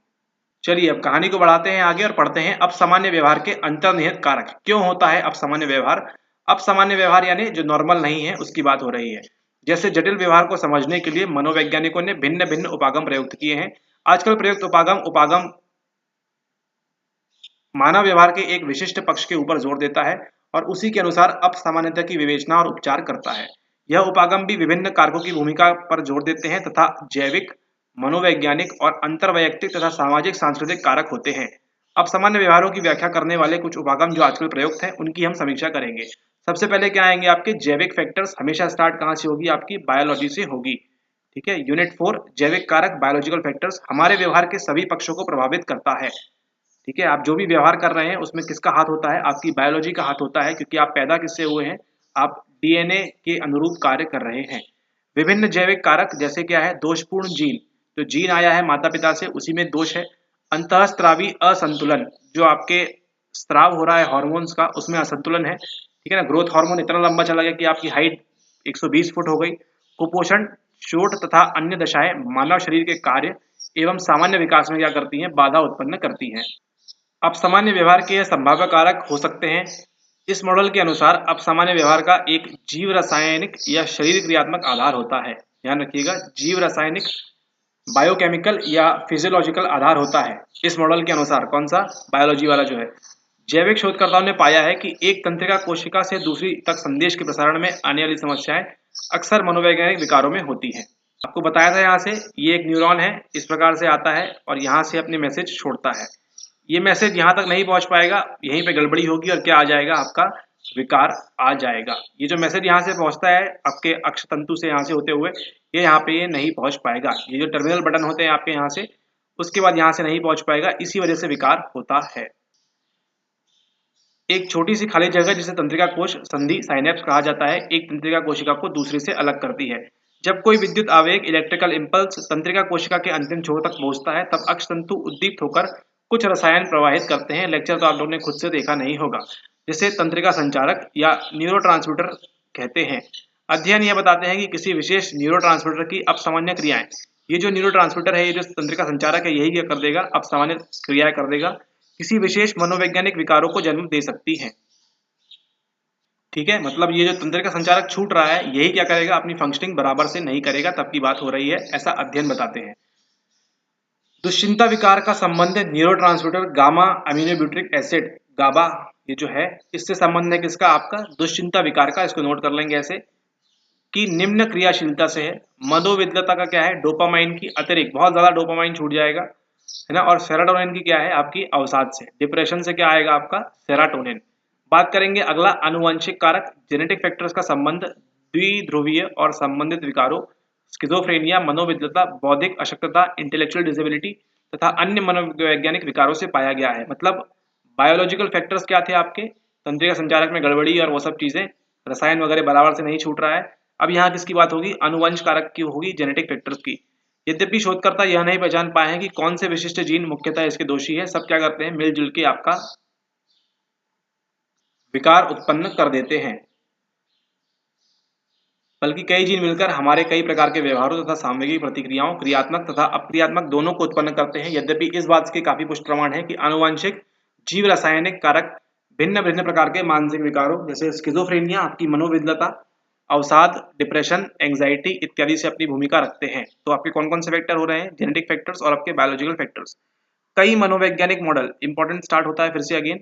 चलिए अब कहानी को बढ़ाते हैं आगे और पढ़ते हैं अब सामान्य व्यवहार के अंतर्निहित कारक। क्यों होता है अब सामान्य व्यवहार, अब सामान्य व्यवहार यानी जो नॉर्मल नहीं है उसकी बात हो रही है। जैसे जटिल व्यवहार को समझने के लिए मनोवैज्ञानिकों ने भिन्न भिन्न उपागम प्रयुक्त किए हैं। आजकल प्रयुक्त उपागम मानव व्यवहार के एक विशिष्ट पक्ष के ऊपर जोर देता है और उसी के अनुसार अपसामान्यता की विवेचना और उपचार करता है। यह उपागम भी विभिन्न कारकों की भूमिका पर जोर देते हैं तथा जैविक, मनोवैज्ञानिक और अंतरवैयक्तिक तथा सामाजिक सांस्कृतिक कारक होते हैं। अब सामान्य व्यवहारों की व्याख्या करने वाले कुछ उपागम जो आजकल प्रयुक्त हैं उनकी हम समीक्षा करेंगे। सबसे पहले क्या आएंगे आपके जैविक फैक्टर्स, हमेशा स्टार्ट कहाँ से होगी, आपकी बायोलॉजी से होगी। ठीक है, यूनिट 4 जैविक कारक बायोलॉजिकल फैक्टर्स हमारे व्यवहार के सभी पक्षों को प्रभावित करता है। ठीक है, आप जो भी व्यवहार कर रहे हैं उसमें किसका हाथ होता है, आपकी बायोलॉजी का हाथ होता है, क्योंकि आप पैदा किससे हुए हैं, आप DNA के अनुरूप कार्य कर रहे हैं। विभिन्न जैविक कारक जैसे क्या है, दोषपूर्ण जीन, जो जीन आया है माता पिता से उसी में दोष है। अंतःस्त्रावी असंतुलन, जो आपके स्त्राव हो रहा है हार्मोन्स का उसमें असंतुलन है। ठीक है ना, ग्रोथ हार्मोन इतना लंबा चला गया कि आपकी हाइट 120 फुट हो गई। कुपोषण, चोट तथा अन्य दशाएं मानव शरीर के कार्य एवं सामान्य विकास में क्या करती हैं, बाधा उत्पन्न करती हैं। अब सामान्य व्यवहार के यह संभाव्य कारक हो सकते हैं। इस मॉडल के अनुसार अब सामान्य व्यवहार का एक जीव रासायनिक या शरीर क्रियात्मक आधार होता है। ध्यान रखिएगा, जीव रासायनिक, बायोकेमिकल या फिजियोलॉजिकल आधार होता है इस मॉडल के अनुसार। कौन सा, बायोलॉजी वाला जो है। जैविक शोधकर्ताओं ने पाया है कि एक तंत्रिका कोशिका से दूसरी तक संदेश के प्रसारण में आने वाली समस्याएं अक्सर मनोवैज्ञानिक विकारों में होती है। आपको बताया था यहाँ से, ये एक न्यूरॉन है, इस प्रकार से आता है और यहाँ से अपने मैसेज छोड़ता है। ये मैसेज यहाँ तक नहीं पहुँच पाएगा, यहीं पे गड़बड़ी होगी और क्या आ जाएगा, आपका विकार आ जाएगा। ये जो मैसेज यहाँ से पहुँचता है आपके अक्ष तंतु से, यहाँ से होते हुए ये यहाँ पे ये नहीं पहुँच पाएगा। ये जो टर्मिनल बटन होते हैं आपके यहाँ से, उसके बाद यहाँ से नहीं पहुँच पाएगा, इसी वजह से विकार होता है। एक छोटी सी खाली जगह जिसे तंत्रिका कोश संधि साइनेप्स कहा जाता है, एक तंत्रिका कोशिका को दूसरे से अलग करती है। जब कोई विद्युत आवेग इलेक्ट्रिकल इंपल्स तंत्रिका कोशिका के अंतिम छोर तक पहुंचता है तब अक्ष तंतु उद्दीप्त होकर कुछ रसायन प्रवाहित करते हैं। लेक्चर तो आप लोगों ने खुद से देखा नहीं होगा, जिसे तंत्रिका संचारक या न्यूरोट्रांसमीटर कहते हैं। अध्ययन यह बताते हैं कि किसी विशेष न्यूरोट्रांसमीटर की अपसामान्य क्रियाएं, ये जो न्यूरोट्रांसमीटर है, ये जो तंत्रिका संचारक है, यही क्या कर देगा, अपसामान्य क्रियाएं कर देगा, किसी विशेष मनोवैज्ञानिक विकारों को जन्म दे सकती हैं। ठीक है, मतलब ये जो तंत्रिका संचारक छूट रहा है यही क्या करेगा, अपनी फंक्शनिंग बराबर से नहीं करेगा, तब की बात हो रही है, ऐसा अध्ययन बताते हैं। दुश्चिंता विकार का संबंध न्यूरोट्रांसमीटर गामा अमीनोब्यूटिक एसिड, गाबा, ये जो है इससे संबंध है किसका, आपका दुश्चिंता विकार का। इसको नोट कर लेंगे ऐसे कि निम्न क्रियाशीलता से है। मनोविद्लता का क्या है, डोपामाइन की अतिरिक्त, बहुत ज्यादा डोपामाइन छूट जाएगा, है ना। और सेरोटोनिन की क्या है, आपकी अवसाद से। डिप्रेशन से क्या आएगा, आपका सेरोटोनिन। बात करेंगे अगला, आनुवंशिक कारक, जेनेटिक फैक्टर्स का संबंध द्विध्रुवीय और संबंधित विकारों, स्किज़ोफ्रेनिया, मनोविद्लता, बौद्धिक अशक्तता, इंटेलेक्चुअल डिसेबिलिटी तथा अन्य मनोवैज्ञानिक विकारों से पाया गया है। मतलब बायोलॉजिकल फैक्टर्स क्या थे आपके, तंत्रिका संचारक में गड़बड़ी और वो सब चीजें, रसायन वगैरह बराबर से नहीं छूट रहा है, अब यहाँ किसकी बात होगी, अनुवंश कारक की होगी, जेनेटिक फैक्टर्स की। यद्यपि शोधकर्ता यह नहीं पहचान पाए हैं कि कौन से विशिष्ट जीन मुख्यतः इसके दोषी है, सब क्या करते हैं, मिलजुल के आपका विकार उत्पन्न कर देते हैं। बल्कि कई जीन मिलकर हमारे कई प्रकार के व्यवहारों तथा सामूहिक प्रतिक्रियाओं, क्रियात्मक तथा अक्रियात्मक दोनों को उत्पन्न करते हैं। यद्यपि इस बात के काफी पुष्ट प्रमाण है कि आनुवंशिक जीव रासायनिक कारक भिन्न भिन्न प्रकार के मानसिक विकारों जैसे स्किज़ोफ्रेनिया, आपकी मनोविद्लता, अवसाद, डिप्रेशन, एंग्जाइटी इत्यादि से अपनी भूमिका रखते हैं। तो आपके कौन कौन से फैक्टर हो रहे हैं, जेनेटिक फैक्टर्स और आपके बायोलॉजिकल फैक्टर्स। कई मनोवैज्ञानिक मॉडल, इंपॉर्टेंट स्टार्ट होता है फिर से अगेन,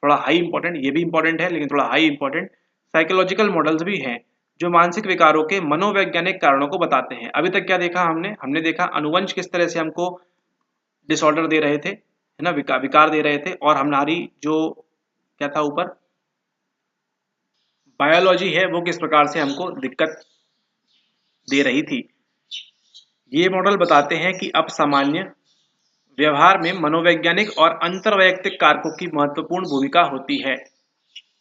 थोड़ा हाई इंपॉर्टेंट, ये भी इंपॉर्टेंट है लेकिन थोड़ा हाई इंपॉर्टेंट, साइकोलॉजिकल मॉडल्स भी हैं जो मानसिक विकारों के मनोवैज्ञानिक कारणों को बताते हैं। अभी तक क्या देखा हमने देखा अनुवंश किस तरह से हमको डिसऑर्डर दे रहे थे, है ना, विकार दे रहे थे, और हमारी जो क्या था ऊपर बायोलॉजी है वो किस प्रकार से हमको दिक्कत दे रही थी। ये मॉडल बताते हैं कि अब सामान्य व्यवहार में मनोवैज्ञानिक और अंतर्वैयक्तिक कारकों की महत्वपूर्ण भूमिका होती है।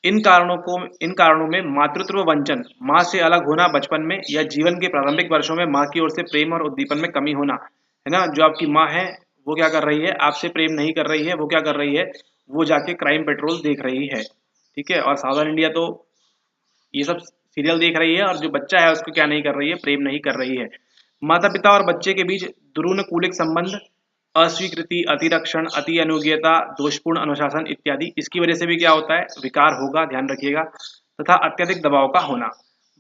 इन कारणों में मातृत्व वंचन, माँ से अलग होना बचपन में, या जीवन के प्रारंभिक वर्षों में माँ की ओर से प्रेम और उद्दीपन में कमी होना, है ना। जो आपकी माँ है वो क्या कर रही है, आपसे प्रेम नहीं कर रही है, वो क्या कर रही है, वो जाके क्राइम पेट्रोल देख रही है, ठीक है। और साउदर्न इंडिया तो ये सब सीरियल देख रही है, और जो बच्चा है उसको क्या नहीं कर रही है, प्रेम नहीं कर रही है। माता पिता और बच्चे के बीच दुरूनकूलिक संबंध, अस्वीकृति, अतिरक्षण, अति अनुज्ञता, दोषपूर्ण अनुशासन इत्यादि, इसकी वजह से भी क्या होता है, विकार होगा, ध्यान रखिएगा, तथा अत्यधिक दबाव का होना।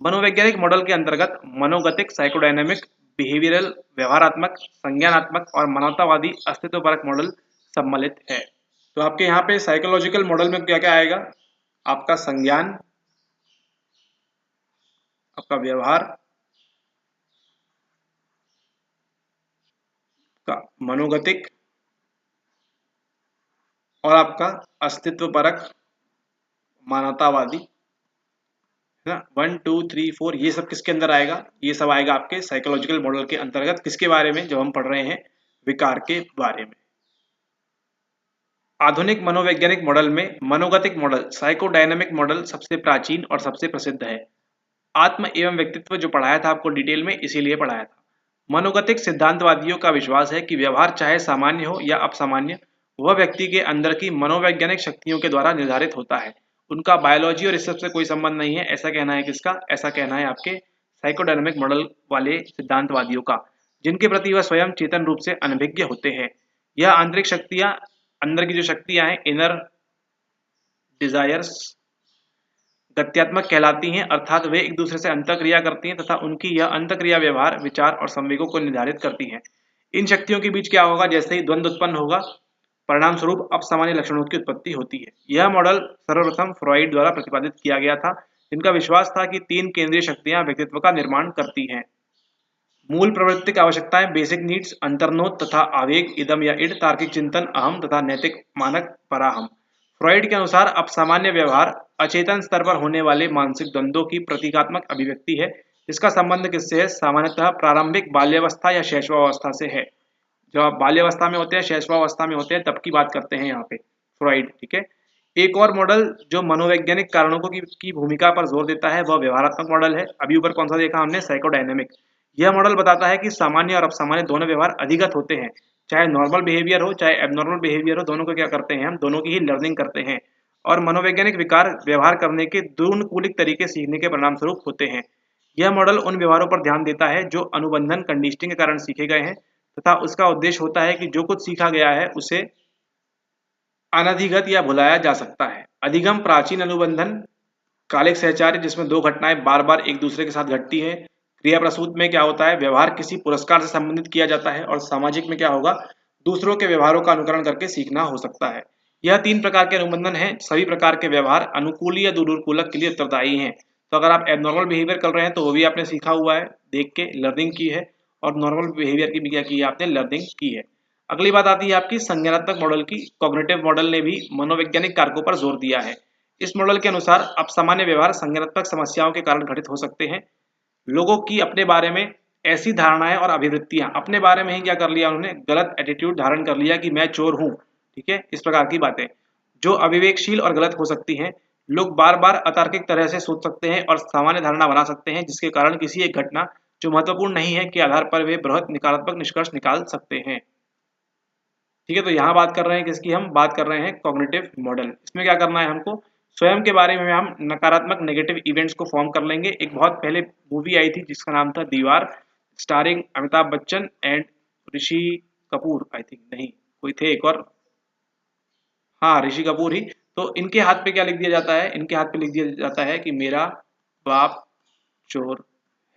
मनोवैज्ञानिक मॉडल के अंतर्गत मनोगतिक, साइकोडायनेमिक, बिहेवियरल, व्यवहारात्मक, संज्ञानात्मक और मानवतावादी अस्तित्वपरक मॉडल सम्मिलित है। तो आपके यहाँ पे साइकोलॉजिकल मॉडल में क्या क्या आएगा, आपका संज्ञान, आपका व्यवहार का, मनोगतिक और आपका अस्तित्वपरक मानवतावादी, है ना। 1 2 3 4 ये सब किसके अंदर आएगा, ये सब आएगा आपके साइकोलॉजिकल मॉडल के अंतर्गत। किसके बारे में, जब हम पढ़ रहे हैं विकार के बारे में। आधुनिक मनोवैज्ञानिक मॉडल में मनोगतिक मॉडल, साइकोडायनेमिक मॉडल सबसे प्राचीन और सबसे प्रसिद्ध है। आत्म एवं व्यक्तित्व जो पढ़ाया था आपको डिटेल में, इसीलिए पढ़ाया था। मनोगतिक सिद्धांतवादियों का विश्वास है कि व्यवहार चाहे सामान्य हो या असामान्य, वह व्यक्ति के अंदर की मनोवैज्ञानिक शक्तियों के द्वारा निर्धारित होता है। उनका बायोलॉजी और इस सब से कोई संबंध नहीं है, ऐसा कहना है किसका, ऐसा कहना है आपके साइकोडायनेमिक मॉडल वाले सिद्धांतवादियों का, जिनके प्रति वह स्वयं चेतन रूप से अनभिज्ञ होते हैं। यह आंतरिक शक्तियां, अंदर की जो शक्तियां हैं, इनर डिजायर्स गत्यात्मक कहलाती हैं, अर्थात वे एक दूसरे से अंतःक्रिया करती हैं तथा उनकी यह अंतःक्रिया व्यवहार, विचार और संवेगों को निर्धारित करती हैं। इन शक्तियों के बीच क्या होगा, जैसे ही द्वंद्व उत्पन्न होगा, परिणाम स्वरूप अपसामान्य लक्षणों की उत्पत्ति होती है। यह मॉडल सर्वप्रथम फ्रॉइड द्वारा प्रतिपादित किया गया था, जिनका विश्वास था कि 3 केंद्रीय शक्तियां व्यक्तित्व का निर्माण करती हैं। मूल प्रवृत्तिक आवश्यकताएं, बेसिक नीड्स, अंतर्नोद तथा आवेग, इदम या इड, तार्किक चिंतन, अहम तथा नैतिक मानक, पराहम। फ्रॉइड के अनुसार अपसामान्य व्यवहार अचेतन स्तर पर होने वाले मानसिक द्वंद्वों की प्रतीकात्मक अभिव्यक्ति है। इसका संबंध किससे है, सामान्यतः प्रारंभिक बाल्यावस्था या शैशवावस्था से है। जब आप बाल्यावस्था में होते हैं, शैशवावस्था में होते हैं, तब की बात करते हैं यहाँ पे फ्रॉइड, ठीक है। एक और मॉडल जो मनोवैज्ञानिक कारणों की भूमिका पर जोर देता है वह व्यवहारात्मक मॉडल है। अभी ऊपर कौन सा देखा हमने, साइकोडायनेमिक। यह मॉडल बताता है कि सामान्य और असामान्य दोनों व्यवहार अधिगत होते हैं, चाहे नॉर्मल बिहेवियर हो चाहे एबनॉर्मल बिहेवियर हो, दोनों को क्या करते हैं हम, दोनों की ही लर्निंग करते हैं। और मनोवैज्ञानिक विकार व्यवहार करने के दुर्नुकूलिक तरीके सीखने के परिणाम स्वरूप होते हैं। यह मॉडल उन व्यवहारों पर ध्यान देता है जो अनुबंधन कंडीशनिंग के कारण सीखे गए हैं, तथा उसका उद्देश्य होता है कि जो कुछ सीखा गया है उसे अनधिगत या भुलाया जा सकता है। अधिगम, प्राचीन अनुबंधन, कालिक सहचार्य, जिसमें 2 घटनाएं बार बार एक दूसरे के साथ घटती है। क्रिया प्रसूत में क्या होता है, व्यवहार किसी पुरस्कार से संबंधित किया जाता है। और सामाजिक में क्या होगा, दूसरों के व्यवहारों का अनुकरण करके सीखना हो सकता है। यह 3 प्रकार के अनुबंधन हैं। सभी प्रकार के व्यवहार अनुकूल या दुरूरकूलक के लिए उत्तरदायी हैं। तो अगर आप एबनॉर्मल बिहेवियर कर रहे हैं तो वो भी आपने सीखा हुआ है, देख के लर्निंग की है, और नॉर्मल बिहेवियर की भी क्या की है, आपने लर्निंग की है। अगली बात आती है आपकी संज्ञानात्मक मॉडल की। कॉग्निटिव मॉडल ने भी मनोवैज्ञानिक कारकों पर जोर दिया है। इस मॉडल के अनुसार अपसामान्य व्यवहार संज्ञानात्मक समस्याओं के कारण घटित हो सकते हैं। लोगों की अपने बारे में ऐसी धारणाएं और अभिवृत्तियां, अपने बारे में ही क्या कर लिया उन्होंने, गलत एटीट्यूड धारण कर लिया कि मैं चोर हूं, ठीक है, इस प्रकार की बातें जो अविवेकशील और गलत हो सकती हैं। लोग बार बार अतार्किक तरह से सोच सकते हैं और सामान्य धारणा बना सकते हैं, जिसके कारण किसी एक घटना जो महत्वपूर्ण नहीं है के आधार पर वे बृहत नकारात्मक निष्कर्ष निकाल सकते हैं। ठीक है, तो यहाँ बात कर रहे हैं किसकी, हम बात कर रहे हैं कॉग्निटिव मॉडल। इसमें क्या करना है हमको, स्वयं के बारे में हम नकारात्मक नेगेटिव इवेंट्स को फॉर्म कर लेंगे। एक बहुत पहले मूवी आई थी जिसका नाम था दीवार, starring Amitabh Bachchan and Rishi Kapoor, I think, नहीं कोई थे एक और, हाँ ऋषि कपूर ही। तो इनके हाथ पे क्या लिख दिया जाता है, इनके हाथ पे लिख दिया जाता है कि मेरा बाप चोर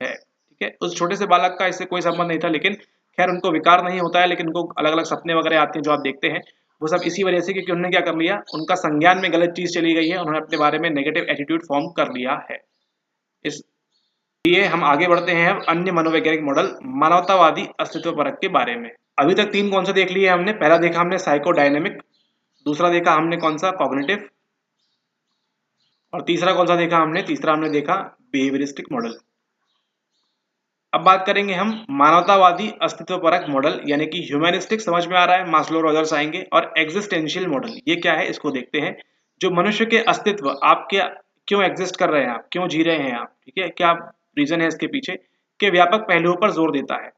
है। ठीक है, उस छोटे से बालक का इससे कोई संबंध नहीं था, लेकिन खैर उनको विकार नहीं होता है, लेकिन उनको अलग अलग सपने वगैरह आते हैं जो आप देखते हैं, वो सब इसी वजह से क्योंकि उन्होंने क्या कर लिया, उनका संज्ञान में गलत चीज चली गई है, उन्होंने अपने बारे में नेगेटिव एटीट्यूड फॉर्म कर लिया है। इसलिए हम आगे बढ़ते हैं अन्य मनोवैज्ञानिक मॉडल, मानवतावादी अस्तित्व परक के बारे में। अभी तक तीन कौन सा देख लिए हमने, पहला देखा हमने साइकोडायनेमिक, दूसरा देखा हमने कौन सा कॉग्निटिव, और तीसरा कौन सा देखा हमने, तीसरा हमने देखा बिहेवियरिस्टिक मॉडल। अब बात करेंगे हम मानवतावादी अस्तित्वपरक मॉडल यानी कि ह्यूमनिस्टिक, समझ में आ रहा है, मास्लो रॉजर्स आएंगे, और एग्जिस्टेंशियल मॉडल, ये क्या है इसको देखते हैं। जो मनुष्य के अस्तित्व, आपके क्यों एग्जिस्ट कर रहे हैं, आप क्यों जी रहे हैं आप, ठीक है, क्या रीजन है इसके पीछे, के व्यापक पहलुओं पर जोर देता है।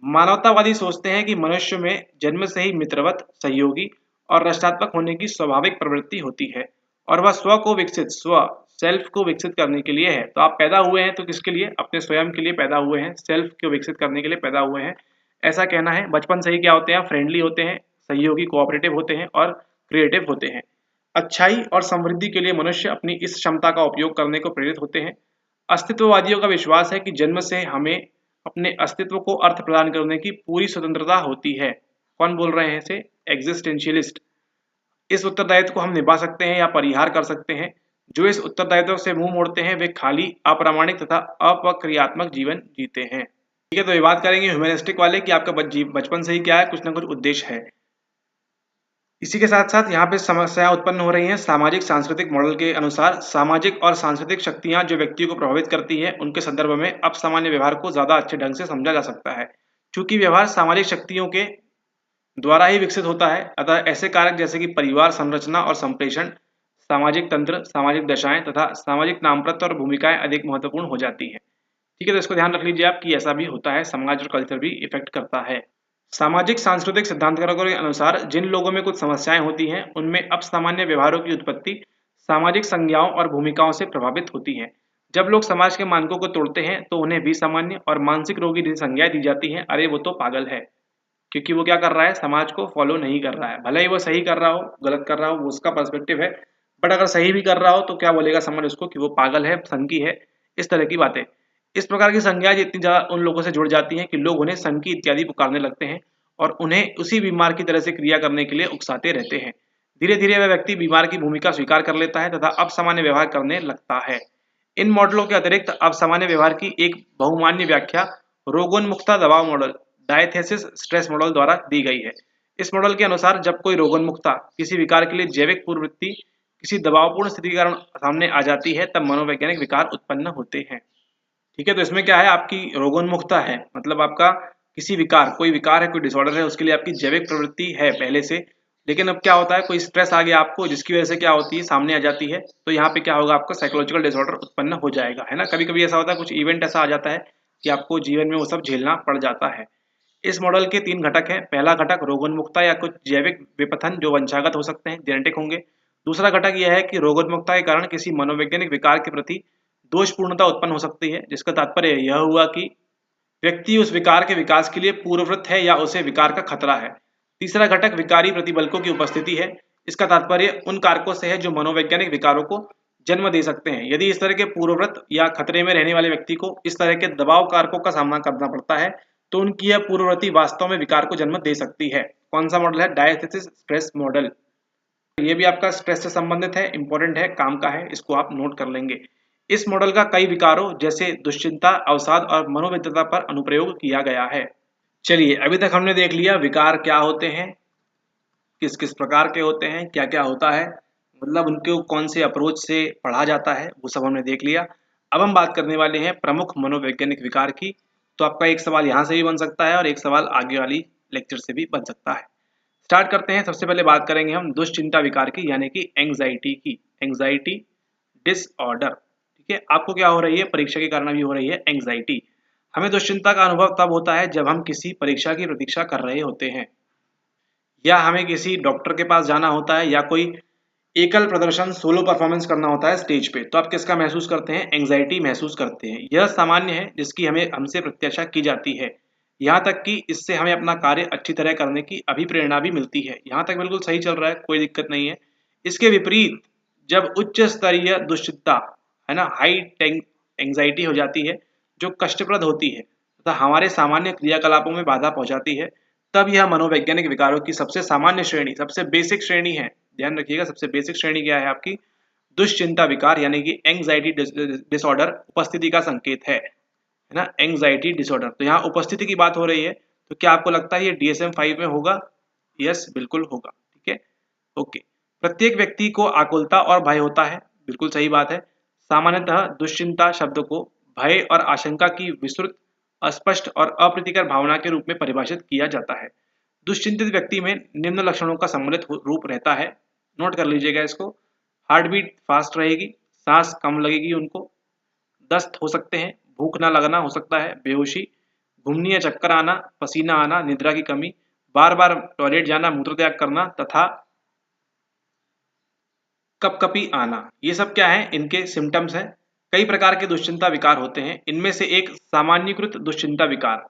मानवतावादी सोचते हैं कि मनुष्य में जन्म से ही मित्रवत, सहयोगी और रचनात्मक होने की स्वाभाविक प्रवृत्ति होती है, और वह स्व को विकसित, सेल्फ को विकसित करने के लिए है। तो आप पैदा हुए हैं तो किसके लिए, अपने स्वयं के लिए पैदा हुए हैं, सेल्फ को विकसित करने के लिए पैदा हुए हैं, ऐसा कहना है। बचपन से ही क्या होते हैं, फ्रेंडली होते हैं, सहयोगी, कोऑपरेटिव होते हैं और क्रिएटिव होते हैं। अच्छाई और समृद्धि के लिए मनुष्य अपनी इस क्षमता का उपयोग करने को प्रेरित होते हैं। अस्तित्ववादियों का विश्वास है कि जन्म से हमें अपने अस्तित्व को अर्थ प्रदान करने की पूरी स्वतंत्रता होती है। कौन बोल रहे हैं इसे, एग्जिस्टेंशियलिस्ट। इस उत्तरदायित्व को हम निभा सकते हैं या परिहार कर सकते हैं। जो इस उत्तरदायित्व से मुंह मोड़ते हैं वे खाली, अप्रामाणिक तथा अप्रक्रियात्मक जीवन जीते हैं। ठीक है, तो ये बात करेंगे ह्यूमनिस्टिक वाले कि आपका बचपन से ही क्या है, कुछ ना कुछ उद्देश्य है। इसी के साथ साथ यहाँ पे समस्याएं उत्पन्न हो रही हैं। सामाजिक सांस्कृतिक मॉडल के अनुसार सामाजिक और सांस्कृतिक शक्तियां जो व्यक्ति को प्रभावित करती हैं, उनके संदर्भ में अब सामान्य व्यवहार को ज्यादा अच्छे ढंग से समझा जा सकता है। चूंकि व्यवहार सामाजिक शक्तियों के द्वारा ही विकसित होता है, अतः ऐसे कारक जैसे कि परिवार संरचना और संप्रेषण, सामाजिक तंत्र, सामाजिक दशाएं तथा सामाजिक नामप्रत और भूमिकाएं अधिक महत्वपूर्ण हो जाती हैं। ठीक है, तो इसको ध्यान रख लीजिए आप कि ऐसा भी होता है, समाज और कल्चर भी इफेक्ट करता है। सामाजिक सांस्कृतिक सिद्धांतकारों के अनुसार जिन लोगों में कुछ समस्याएं होती हैं, उनमें अब सामान्य व्यवहारों की उत्पत्ति सामाजिक संज्ञाओं और भूमिकाओं से प्रभावित होती है। जब लोग समाज के मानकों को तोड़ते हैं तो उन्हें विसामान्य और मानसिक रोगी संज्ञाएं दी जाती हैं, अरे वो तो पागल है, क्योंकि वो क्या कर रहा है, समाज को फॉलो नहीं कर रहा है। भले ही वो सही कर रहा हो, गलत कर रहा हो, वो उसका पर्सपेक्टिव है, बट अगर सही भी कर रहा हो तो क्या बोलेगा समाज उसको कि वो पागल है, संकी है, इस तरह की बातें। इस प्रकार की संज्ञाएं इतनी ज्यादा उन लोगों से जुड़ जाती हैं कि लोग उन्हें संकी इत्यादि पुकारने लगते हैं और उन्हें उसी बीमार की तरह से क्रिया करने के लिए उकसाते रहते हैं। धीरे धीरे वह व्यक्ति बीमार की भूमिका स्वीकार कर लेता है तथा अब सामान्य व्यवहार करने लगता है। इन मॉडलों के अतिरिक्त अब सामान्य व्यवहार की एक बहुमान्य व्याख्या रोगोन्मुखता दबाव मॉडल, डायथेसिस स्ट्रेस मॉडल द्वारा दी गई है। इस मॉडल के अनुसार जब कोई रोगोन्मुखता किसी विकार के लिए जैविक पूर्ववृत्ति किसी दबावपूर्ण स्थिति के कारण सामने आ जाती है, तब मनोवैज्ञानिक विकार उत्पन्न होते हैं। ठीक है, तो इसमें क्या है, आपकी रोगोन्मुखता है, मतलब आपका किसी विकार, कोई विकार है, कोई डिसऑर्डर है, उसके लिए आपकी जैविक प्रवृत्ति है पहले से, लेकिन अब क्या होता है, कोई स्ट्रेस आ गया आपको जिसकी वजह से क्या होती है, सामने आ जाती है, तो यहाँ पे क्या होगा, आपका साइकोलॉजिकल डिसऑर्डर उत्पन्न हो जाएगा, है ना। कभी कभी ऐसा होता है, कुछ इवेंट ऐसा आ जाता है कि आपको जीवन में वो सब झेलना पड़ जाता है। इस मॉडल के तीन घटक हैं। पहला घटक रोगोन्मुखता या कुछ जैविक विपथन जो वंशागत हो सकते हैं, जेनेटिक होंगे। दूसरा घटक यह है कि रोगोन्मुखता के कारण किसी मनोवैज्ञानिक विकार के प्रति दोषपूर्णता उत्पन्न हो सकती है, जिसका तात्पर्य यह हुआ कि व्यक्ति उस विकार के विकास के लिए पूर्ववृत्त है या उसे विकार का खतरा है। तीसरा घटक विकारी प्रतिबल्कों की उपस्थिति है। इसका तात्पर्य उन कारकों से है जो मनोवैज्ञानिक विकारों को जन्म दे सकते हैं। यदि इस तरह के पूर्ववृत्त या खतरे में रहने वाले व्यक्ति को इस तरह के दबाव कारकों का सामना करना पड़ता है, तो उनकी यह पूर्ववृत्ति वास्तव में विकार को जन्म दे सकती है। कौन सा मॉडल है, डायथेसिस स्ट्रेस मॉडल। ये भी आपका स्ट्रेस से संबंधित है, इंपॉर्टेंट है, काम का है, इसको आप नोट कर लेंगे। इस मॉडल का कई विकारों जैसे दुश्चिंता, अवसाद और मनोविद्वता पर अनुप्रयोग किया गया है। चलिए, अभी तक हमने देख लिया विकार क्या होते हैं, किस किस प्रकार के होते हैं, क्या क्या होता है, मतलब उनको कौन से अप्रोच से पढ़ा जाता है, वो सब हमने देख लिया। अब हम बात करने वाले हैं प्रमुख मनोवैज्ञानिक विकार की। तो आपका एक सवाल यहाँ से भी बन सकता है और एक सवाल आगे वाली लेक्चर से भी बन सकता है। स्टार्ट करते हैं। सबसे पहले बात करेंगे हम दुश्चिंता विकार की, यानी कि एंग्जाइटी की। Anxiety disorder. ठीक है, आपको क्या हो रही है, परीक्षा के कारण अभी हो रही है एंग्जाइटी। हमें दुश्चिंता का अनुभव तब होता है जब हम किसी परीक्षा की प्रतीक्षा कर रहे होते हैं, या हमें किसी डॉक्टर के पास जाना होता है, या कोई एकल प्रदर्शन सोलो परफॉर्मेंस करना होता है स्टेज पे, तो आप किसका महसूस करते हैं, एंग्जाइटी महसूस करते हैं। यह सामान्य है जिसकी हमें हमसे प्रत्याशा की जाती है। यहाँ तक कि इससे हमें अपना कार्य अच्छी तरह करने की अभिप्रेरणा भी मिलती है। यहाँ तक बिल्कुल सही चल रहा है, कोई दिक्कत नहीं है। इसके विपरीत जब उच्च स्तरीय दुश्चिंता है ना, हाई एंग्जाइटी हो जाती है, जो कष्टप्रद होती है तथा हमारे सामान्य क्रियाकलापों में बाधा पहुंचाती है, तब यह मनोवैज्ञानिक विकारों की सबसे सामान्य श्रेणी, सबसे बेसिक श्रेणी है। ध्यान रखिएगा, सबसे बेसिक श्रेणी क्या है आपकी, दुश्चिंता विकार यानी कि एंग्जाइटी डिसऑर्डर उपस्थिति का संकेत है ना, एंग्जाइटी डिसऑर्डर। तो यहाँ उपस्थिति की बात हो रही है, तो क्या आपको लगता है ये DSM-5 में होगा? यस, बिल्कुल होगा। ठीक है, ओके। प्रत्येक व्यक्ति को आकुलता और भय होता है, बिल्कुल सही बात है। सामान्यतः दुश्चिंता शब्द को भय और आशंका की विस्तृत, अस्पष्ट और अप्रीतिकर भावना के रूप में परिभाषित किया जाता है। दुश्चिंतित व्यक्ति में निम्न लक्षणों का सम्मिलित रूप रहता है, नोट कर लीजिएगा इसको। हार्ट बीट फास्ट रहेगी, सांस कम लगेगी उनको, दस्त हो सकते हैं, भूख ना लगना हो सकता है, बेहोशी, घूमने या चक्कर आना, पसीना आना, निद्रा की कमी, बार बार टॉयलेट जाना, मूत्र त्याग करना तथा कपकपी आना। ये सब क्या है, इनके सिम्टम्स हैं। कई प्रकार के दुश्चिंता विकार होते हैं, इनमें से एक सामान्यीकृत दुश्चिंता विकार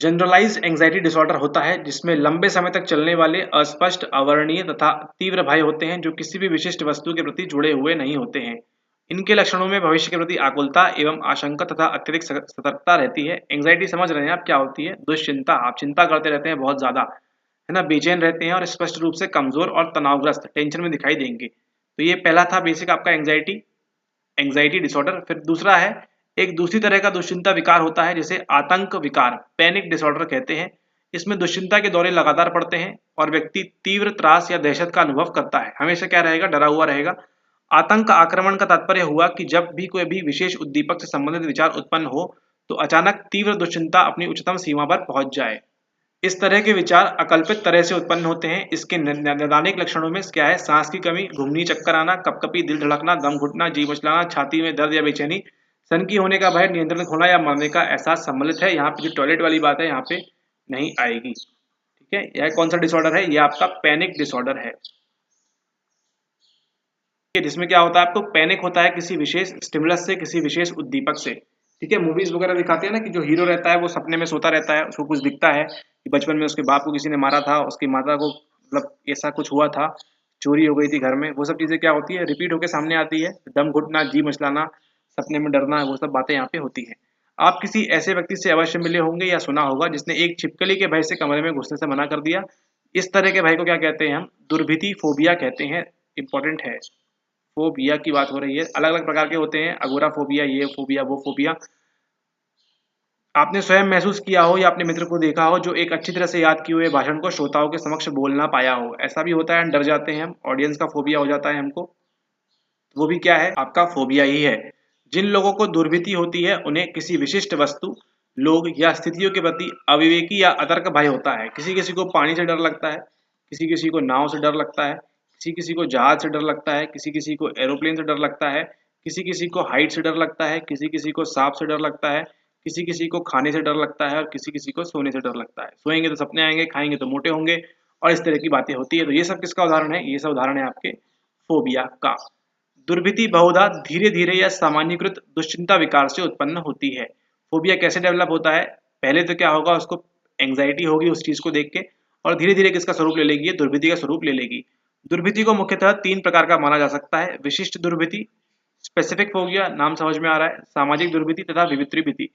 जनरलाइज्ड एंग्जाइटी डिसऑर्डर होता है, जिसमें लंबे समय तक चलने वाले अस्पष्ट, अवर्णनीय तथा तीव्र भय होते हैं जो किसी भी विशिष्ट वस्तु के प्रति जुड़े हुए नहीं होते हैं। इनके लक्षणों में भविष्य के प्रति आकुलता एवं आशंका तथा अत्यधिक सतर्कता रहती है। एंग्जाइटी समझ रहे हैं आप क्या होती है, दुश्चिंता, आप चिंता करते रहते हैं बहुत ज्यादा, है ना, बेचैन रहते हैं और स्पष्ट रूप से कमजोर और तनावग्रस्त, टेंशन में दिखाई देंगे। तो ये पहला था बेसिक आपका एंग्जाइटी डिसऑर्डर। फिर दूसरा है, एक दूसरी तरह का दुश्चिंता विकार होता है जिसे आतंक विकार, पैनिक डिसऑर्डर कहते हैं। इसमें दुश्चिंता के दौरे लगातार पड़ते हैं और व्यक्ति तीव्र त्रास या दहशत का अनुभव करता है, हमेशा क्या रहेगा, डरा हुआ रहेगा। आतंक आक्रमण का तात्पर्य हुआ कि जब भी कोई भी विशेष उद्दीपक से संबंधित विचार उत्पन्न हो तो अचानक तीव्र दुश्चिंता अपनी उच्चतम सीमा पर पहुंच जाए। इस तरह के विचार अकल्पित तरह से उत्पन्न होते हैं। इसके नैदानिक लक्षणों में क्या है, सांस की कमी, घूमनी, चक्कर आना, कपकपी, दिल धड़कना, दम घुटना, जी मचलाना, छाती में दर्द या बेचैनी, सनकी होने का भय, नियंत्रण खोना या मरने का एहसास सम्मिलित है। यहाँ पे जो टॉयलेट वाली बात है यहाँ पे नहीं आएगी। ठीक है, यह कौन सा डिसऑर्डर है, यह आपका पैनिक डिसऑर्डर है, जिसमें क्या होता है, आपको पैनिक होता है किसी विशेष स्टिमुलस से, किसी विशेष उद्दीपक से। ठीक है, मूवीज वगैरह दिखाते हैं ना कि जो हीरो रहता है वो सपने में सोता रहता है, उसको कुछ दिखता है कि बचपन में उसके बाप को किसी ने मारा था, उसकी माता को मतलब ऐसा कुछ हुआ था, चोरी हो गई थी घर में, वो सब चीजें क्या होती है, रिपीट होकर सामने आती है, दम घुटना, जी मचलाना, सपने में डरना, वो सब बातें यहाँ पे होती है। आप किसी ऐसे व्यक्ति से अवश्य मिले होंगे या सुना होगा जिसने एक छिपकली के भय से कमरे में घुसने से मना कर दिया। इस तरह के भय को क्या कहते हैं, हम दुर्भीति फोबिया कहते हैं। इंपॉर्टेंट है, फोबिया की बात हो रही है, अलग अलग प्रकार के होते हैं, अगोरा फोबिया, ये फोबिया, वो फोबिया। आपने स्वयं महसूस किया हो या अपने मित्र को देखा हो जो एक अच्छी तरह से याद किए हुए भाषण को श्रोताओं के समक्ष बोल ना पाया हो, ऐसा भी होता है, डर जाते हैं हम, ऑडियंस का फोबिया हो जाता है हमको, वो भी क्या है, आपका फोबिया ही है। जिन लोगों को दुर्भीति होती है उन्हें किसी विशिष्ट वस्तु, लोग या स्थितियों के प्रति अविवेकी या अतर्क भय होता है। किसी किसी को पानी से डर लगता है, किसी किसी को नाव से डर लगता है, किसी किसी को जहाज से डर लगता है, किसी किसी को एरोप्लेन से डर लगता है, किसी किसी को हाइट से डर लगता है, किसी किसी को सांप से डर लगता है, किसी किसी को खाने से डर लगता है और किसी किसी को सोने से डर लगता है। सोएंगे तो सपने आएंगे, खाएंगे तो मोटे होंगे और इस तरह की बातें होती है। तो ये सब किसका उदाहरण है, ये सब उदाहरण है आपके फोबिया का। दुर्भीति बहुधा धीरे धीरे या सामान्यीकृत दुश्चिंता विकार से उत्पन्न होती है। फोबिया कैसे डेवलप होता है, पहले तो क्या होगा, उसको एंग्जाइटी होगी उस चीज को देख के, और धीरे धीरे किसका स्वरूप ले लेगी, ये दुर्भीति का स्वरूप ले लेगी। दुर्भीति को मुख्यतः 3 प्रकार का माना जा सकता है, विशिष्ट दुर्भीति, स्पेसिफिक फोबिया, नाम समझ में आ रहा है, सामाजिक दुर्भीति तथा विवित्री भीति।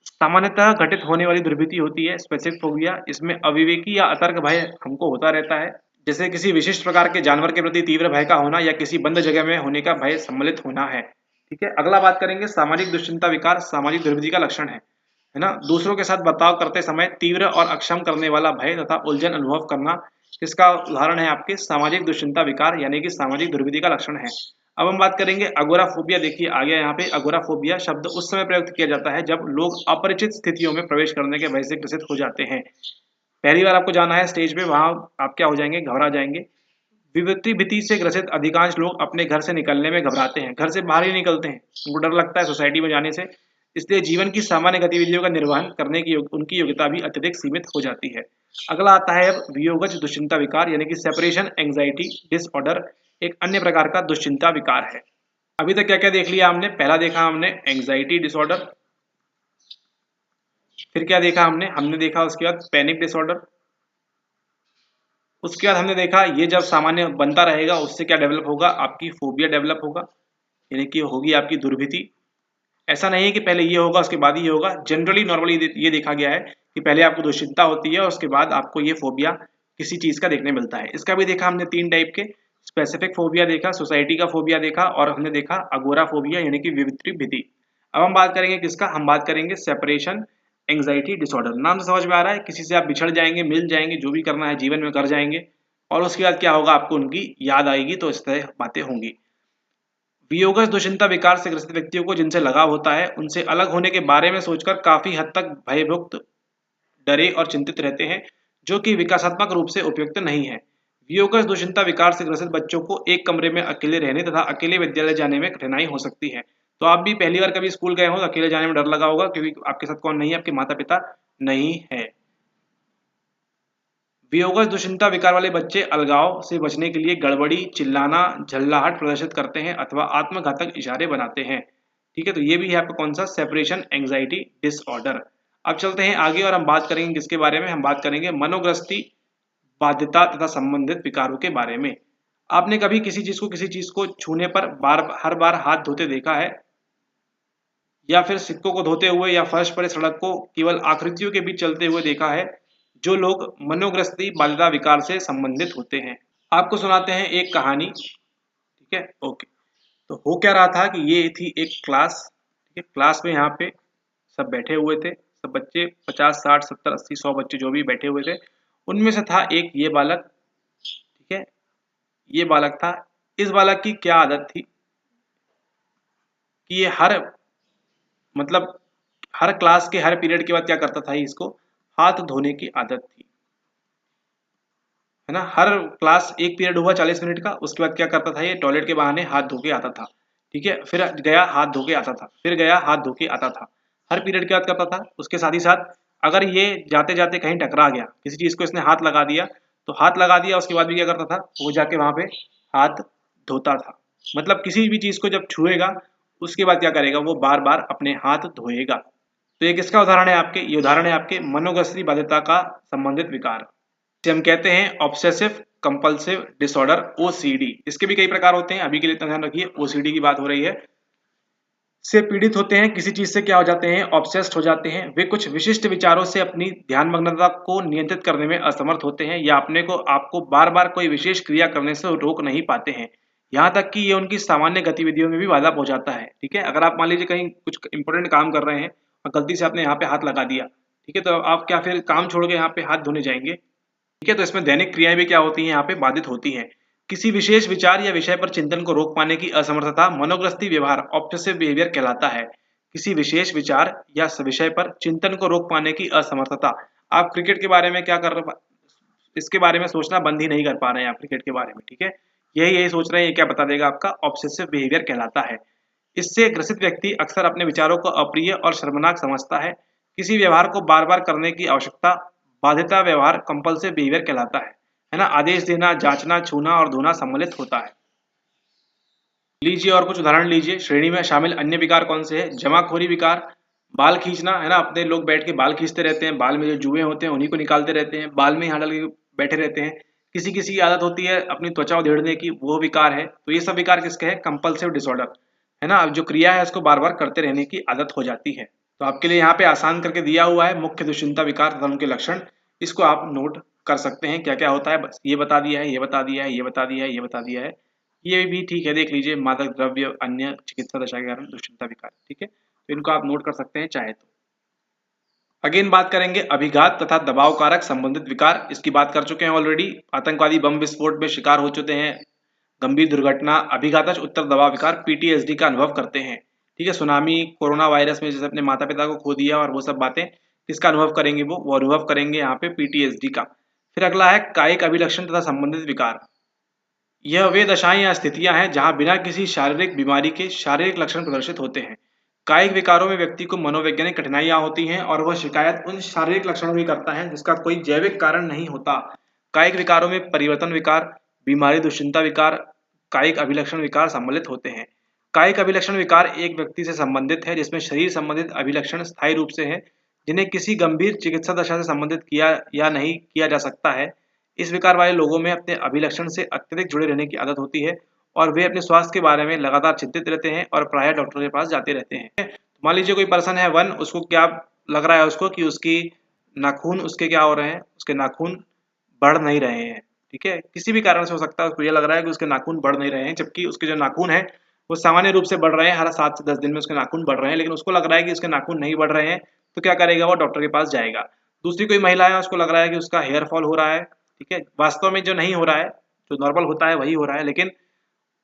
सामान्यतः घटित होने वाली दुर्भीति होती है स्पेसिफिक फोबिया, इसमें अविवेकी या अतर्क भय हमको होता रहता है, जैसे किसी विशिष्ट प्रकार के जानवर के प्रति तीव्र भय का होना या किसी बंद जगह में होने का भय सम्मिलित होना है। ठीक है, अगला बात करेंगे सामाजिक दुश्चिंता विकार, सामाजिक दुर्भीति का लक्षण है ना, दूसरों के साथ बर्ताव करते समय तीव्र और अक्षम करने वाला भय तथा उलझन अनुभव करना, इसका उदाहरण है आपके सामाजिक दुश्चिंता विकार यानी कि सामाजिक दुर्भीति का लक्षण है। अब हम बात करेंगे अगोराफोबिया। देखिए आ गया यहाँ पे, अगोराफोबिया शब्द उस समय प्रयुक्त किया जाता है जब लोग अपरिचित स्थितियों में प्रवेश करने के भय से ग्रसित हो जाते हैं। पहली बार आपको जाना है स्टेज पे, वहां आप क्या हो जाएंगे, घबरा जाएंगे, विवृत्ति भीति से ग्रसित अधिकांश लोग अपने घर से निकलने में घबराते हैं, घर से बाहर ही निकलते हैं, उनको डर लगता है सोसाइटी में जाने से। इसलिए जीवन की सामान्य गतिविधियों का निर्वहन करने की उनकी योग्यता भी अत्यधिक सीमित हो जाती है। अगला आता है अब वियोगज दुश्चिंता विकार यानी कि सेपरेशन एंजाइटी डिसऑर्डर, एक अन्य प्रकार का दुश्चिंता विकार है। अभी तक क्या क्या देख लिया हमने? पहला देखा हमने एंजाइटी डिसऑर्डर, फिर क्या देखा हमने देखा उसके बाद पैनिक डिसऑर्डर, उसके बाद हमने देखा ये जब सामान्य बनता रहेगा उससे क्या डेवलप होगा, आपकी फोबिया डेवलप होगा, यानी कि होगी आपकी दुर्भीति। ऐसा नहीं है कि पहले ये होगा उसके बाद ये होगा, जनरली नॉर्मली ये देखा गया है कि पहले आपको दुश्चिंता होती है और उसके बाद आपको ये फोबिया किसी चीज का देखने मिलता है। इसका भी देखा हमने 3 टाइप के, स्पेसिफिक फोबिया देखा, सोसाइटी का फोबिया देखा और हमने देखा अगोरा फोबिया यानी कि विविक्तृ भीति। अब हम बात करेंगे किसका? हम बात करेंगे सेपरेशन एंजाइटी डिसऑर्डर। नाम से समझ में आ रहा है किसी से आप बिछड़ जाएंगे, मिल जाएंगे, जो भी करना है जीवन में कर जाएंगे और उसके बाद क्या होगा, आपको उनकी याद आएगी, तो इस तरह बातें होंगी। वियोगज दुश्चिंता विकार से ग्रसित व्यक्तियों को जिनसे लगाव होता है उनसे अलग होने के बारे में सोचकर काफी हद तक भयभुक्त, डरे और चिंतित रहते हैं, जो कि विकासात्मक रूप से उपयुक्त नहीं है। वियोगज दुश्चिंता विकार से ग्रसित बच्चों को एक कमरे में अकेले रहने तथा अकेले विद्यालय जाने में कठिनाई हो सकती है। तो आप भी पहली बार कभी स्कूल गए हो तो अकेले जाने में डर लगा होगा, क्योंकि आपके साथ कौन नहीं है? आपके माता पिता नहीं है। वियोगज दुश्चिंता विकार वाले बच्चे अलगाव से बचने के लिए गड़बड़ी, चिल्लाना, झल्लाहट प्रदर्शित करते हैं अथवा आत्मघातक इशारे बनाते हैं। ठीक है, तो ये भी है आपका कौन सा? Separation anxiety disorder. अब चलते हैं आगे और हम बात करेंगे किसके बारे में? हम बात करेंगे मनोग्रस्ती बाध्यता तथा संबंधित विकारों के बारे में। आपने कभी किसी चीज को छूने पर हर बार हाथ धोते देखा है, या फिर सिक्कों को धोते हुए या फर्श पर सड़क को केवल आकृतियों के बीच चलते हुए देखा है? जो लोग मनोग्रस्ती बाध्यता विकार से संबंधित होते हैं। आपको सुनाते हैं एक कहानी। ठीक है, ओके। तो हो क्या रहा था कि ये थी एक क्लास। ठीक है, क्लास में यहाँ पे सब बैठे हुए थे, सब बच्चे 50 60 70 80 100 बच्चे जो भी बैठे हुए थे, उनमें से था एक ये बालक। ठीक है, ये बालक था। इस बालक की क्या आदत थी कि ये मतलब हर क्लास के हर पीरियड के बाद क्या करता था, इसको हाथ धोने की आदत थी, है ना। हर क्लास एक पीरियड हुआ 40 मिनट का, उसके बाद क्या करता था, ये टॉयलेट के बहाने हाथ धो के आता था। ठीक है, फिर गया हाथ धो के आता था, फिर गया हाथ धो के आता था। हर पीरियड के बाद करता था। उसके साथ ही साथ अगर ये जाते जाते कहीं टकरा गया, किसी चीज को इसने हाथ लगा दिया, तो हाथ लगा दिया उसके बाद भी क्या करता था, वो जाके वहां पे हाथ धोता था। मतलब किसी भी चीज को जब छुएगा उसके बाद क्या करेगा, वो बार बार अपने हाथ धोएगा। तो ये किसका उदाहरण है आपके? ये उदाहरण है आपके मनोग्रस्ती बाध्यता का संबंधित विकार, जिसे हम कहते हैं ऑब्सेसिव कंपल्सिव डिसऑर्डर, ओसीडी। इसके भी कई प्रकार होते हैं, अभी के लिए इतना ध्यान रखिए, ओसीडी की बात हो रही है। से पीड़ित होते हैं, किसी चीज से क्या हो जाते हैं, ऑब्सेस्ड हो जाते हैं। वे कुछ विशिष्ट विचारों से अपनी ध्यानमग्नता को नियंत्रित करने में असमर्थ होते हैं, या अपने को आपको बार बार कोई विशेष क्रिया करने से रोक नहीं पाते हैं, यहाँ तक कि ये उनकी सामान्य गतिविधियों में भी बाधा पहुंचाता है। ठीक है, अगर आप मान लीजिए कहीं कुछ इंपॉर्टेंट काम कर रहे हैं और गलती से आपने यहाँ पे हाथ लगा दिया, ठीक है, तो आप क्या फिर काम छोड़ के यहाँ पे हाथ धोने जाएंगे? ठीक है, तो इसमें दैनिक क्रियाएं भी क्या होती हैं, यहाँ पे बाधित होती हैं। किसी विशेष विचार या विषय पर चिंतन को रोक पाने की असमर्थता मनोग्रस्ती व्यवहार ऑब्सेसिव बिहेवियर कहलाता है। किसी विशेष विचार या विषय पर चिंतन को रोक पाने की असमर्थता। आप क्रिकेट के बारे में क्या कर रहे, इसके बारे में सोचना बंद ही नहीं कर पा रहे हैं आप क्रिकेट के बारे में। ठीक है, यही यही सोच रहे हैं, ये क्या बता देगा, आपका ऑब्सेसिव बिहेवियर कहलाता है। इससे ग्रसित व्यक्ति अक्सर अपने विचारों को अप्रिय और शर्मनाक समझता है। किसी व्यवहार को बार बार करने की आवश्यकता बाध्यता व्यवहार कंपल्सिव बिहेवियर कहलाता है ना। आदेश देना, जांचना, छूना और धोना सम्मिलित होता है। लीजिए और कुछ उदाहरण लीजिए। श्रेणी में शामिल अन्य विकार कौन से हैं? जमाखोरी विकार, बाल खींचना, है ना, अपने लोग बैठ के बाल खींचते रहते हैं, बाल में जो जुएं होते हैं उन्हीं को निकालते रहते हैं, बाल में ही हाथ डाल के बैठे रहते हैं। किसी किसी की आदत होती है अपनी त्वचा उधेड़ने की, वो विकार है। तो ये सब विकार किसके हैं? कंपल्सिव डिसऑर्डर, है ना। जो क्रिया है उसको बार बार करते रहने की आदत हो जाती है। तो आपके लिए यहाँ पे आसान करके दिया हुआ है मुख्य दुश्चिंता विकार तथा उनके लक्षण, इसको आप नोट कर सकते हैं क्या क्या होता है। बस ये बता दिया है, ये बता दिया है, ये बता दिया है, ये बता दिया है, ये भी ठीक है, देख लीजिए। मादक द्रव्य अन्य चिकित्सा दशा के कारण दुश्चिंता विकार, ठीक है, तो इनको आप नोट कर सकते हैं चाहे तो। अगेन बात करेंगे अभिघात तथा दबाव कारक संबंधित विकार, इसकी बात कर चुके हैं ऑलरेडी। आतंकवादी बम विस्फोट में शिकार हो चुके हैं, गंभीर दुर्घटना, अभिघातज उत्तर दबाव विकार, पीटीएसडी का अनुभव करते हैं। ठीक है, सुनामी, कोरोना वायरस में जैसे अपने माता पिता को खो दिया और वो सब बातें, किसका अनुभव करेंगे, वो अनुभव करेंगे यहाँ पे पीटीएसडी का। फिर अगला है कायिक अभिलक्षण तथा संबंधित विकार। यह वे दशाएं या स्थितियां हैं जहां बिना किसी शारीरिक बीमारी के शारीरिक लक्षण प्रदर्शित होते हैं। कायिक विकारों में व्यक्ति को मनोवैज्ञानिक कठिनाइयां होती हैं और वह शिकायत उन शारीरिक लक्षणों की करता है जिसका कोई जैविक कारण नहीं होता। कायिक विकारों में परिवर्तन विकार, बीमारी दुश्चिंता विकार, कायिक अभिलक्षण विकार सम्मिलित होते हैं। कायिक अभिलक्षण विकार एक व्यक्ति से संबंधित है जिसमें शरीर संबंधित अभिलक्षण स्थायी रूप से है, जिन्हें किसी गंभीर चिकित्सा दशा से संबंधित किया या नहीं किया जा सकता है। इस विकार वाले लोगों में अपने अभिलक्षण से अत्यधिक जुड़े रहने की आदत होती है और वे अपने स्वास्थ्य के बारे में लगातार चिंतित रहते हैं और प्रायः डॉक्टर के पास जाते रहते हैं। मान लीजिए कोई पर्सन है वन, उसको क्या लग रहा है उसको कि उसकी नाखून उसके क्या हो रहे हैं, उसके नाखून बढ़ नहीं रहे हैं। ठीक है, किसी भी कारण से हो सकता है उसको ये लग रहा है कि उसके नाखून बढ़ नहीं रहे हैं, जबकि उसके जो नाखून है वो सामान्य रूप से बढ़ रहे हैं, हर 7 से 10 दिन में उसके नाखून बढ़ रहे हैं, लेकिन उसको लग रहा है कि उसके नाखून नहीं बढ़ रहे हैं। तो क्या करेगा, वो डॉक्टर के पास जाएगा। दूसरी कोई महिला है, उसको लग रहा है कि उसका हेयर फॉल हो रहा है। ठीक है, वास्तव में जो नहीं हो रहा है, जो नॉर्मल होता है वही हो रहा है, लेकिन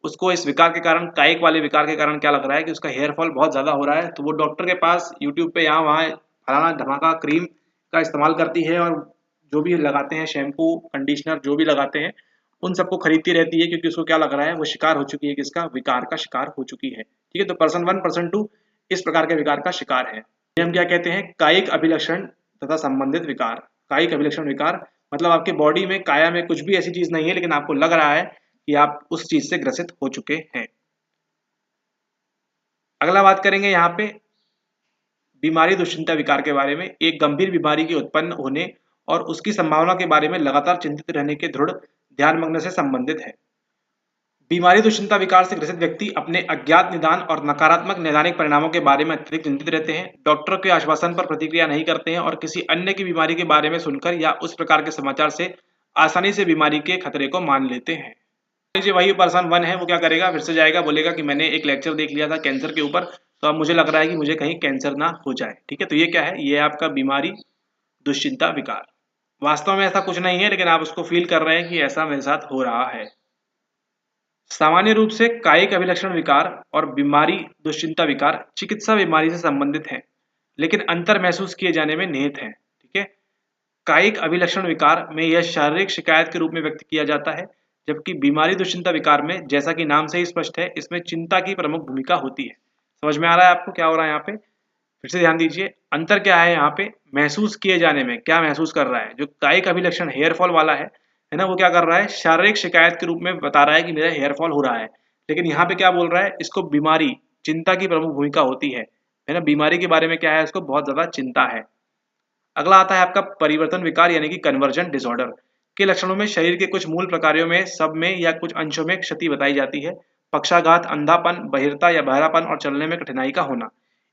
उसको इस विकार के कारण, कायिक वाले विकार के कारण क्या लग रहा है कि उसका हेयर फॉल बहुत ज्यादा हो रहा है। तो वो डॉक्टर के पास यूट्यूब पे यहाँ वहाँ फलाना धमाका क्रीम का इस्तेमाल करती है और जो भी लगाते हैं शैम्पू कंडीशनर जो भी लगाते हैं उन सबको खरीदती रहती है, क्योंकि उसको क्या लग रहा है, वो शिकार हो चुकी है, किसका, विकार का शिकार हो चुकी है। ठीक है, तो पर्सन 1 पर्सन 2 इस प्रकार के विकार का शिकार है। हम क्या कहते हैं, कायिक अभिलक्षण तथा संबंधित विकार। कायिक अभिलक्षण विकार मतलब आपके बॉडी में, काया में कुछ भी ऐसी चीज नहीं है, लेकिन आपको लग रहा है कि आप उस चीज से ग्रसित हो चुके हैं। अगला बात करेंगे यहाँ पे बीमारी दुश्चिंता विकार के बारे में। एक गंभीर बीमारी के उत्पन्न होने और उसकी संभावना के बारे में लगातार चिंतित रहने के दृढ़ ध्यानमग्न से संबंधित है। बीमारी दुश्चिंता विकार से ग्रसित व्यक्ति अपने अज्ञात निदान और नकारात्मक नैदानिक परिणामों के बारे में अत्यधिक चिंतित रहते हैं, डॉक्टर के आश्वासन पर प्रतिक्रिया नहीं करते हैं और किसी अन्य की बीमारी के बारे में सुनकर या उस प्रकार के समाचार से आसानी से बीमारी के खतरे को मान लेते हैं। लीजिए वही पर्सन 1 है, वो क्या करेगा, फिर से जाएगा, बोलेगा कि मैंने एक लेक्चर देख लिया था कैंसर के ऊपर, तो अब मुझे लग रहा है कि मुझे कहीं कैंसर ना हो जाए। ठीक है, तो ये क्या है, ये आपका बीमारी दुश्चिंता विकार। वास्तव में ऐसा कुछ नहीं है, लेकिन आप उसको फील कर रहे हैं कि ऐसा मेरे साथ हो रहा है। सामान्य रूप से कायिक अभिलक्षण विकार और बीमारी दुश्चिंता विकार चिकित्सा बीमारी से संबंधित हैं, लेकिन अंतर महसूस किए जाने में निहित है। ठीक है, कायिक अभिलक्षण विकार में यह शारीरिक शिकायत के रूप में व्यक्त किया जाता है, जबकि बीमारी दुश्चिंता विकार में, जैसा कि नाम से ही स्पष्ट है, इसमें चिंता की प्रमुख भूमिका होती है। समझ में आ रहा है आपको क्या हो रहा है यहाँ पे? फिर से ध्यान दीजिए, अंतर क्या है यहाँ पे, महसूस किए जाने में, क्या महसूस कर रहा है। जो कायिक अभिलक्षण हेयर फॉल वाला है ना, वो क्या कर रहा है, शारीरिक शिकायत के रूप में बता रहा है कि मेरा हेयर फॉल हो रहा है, लेकिन यहाँ पे क्या बोल रहा है, इसको बीमारी, चिंता की प्रमुख भूमिका होती है ना, बीमारी के बारे में क्या है, इसको बहुत ज्यादा चिंता है। अगला आता है आपका परिवर्तन विकार यानी कि कन्वर्जन डिसऑर्डर के लक्षणों में शरीर के कुछ मूल प्रकारों में, सब में या कुछ अंशों में क्षति बताई जाती है। पक्षाघात, अंधापन, बहिरता या बहरापन और चलने में कठिनाई का होना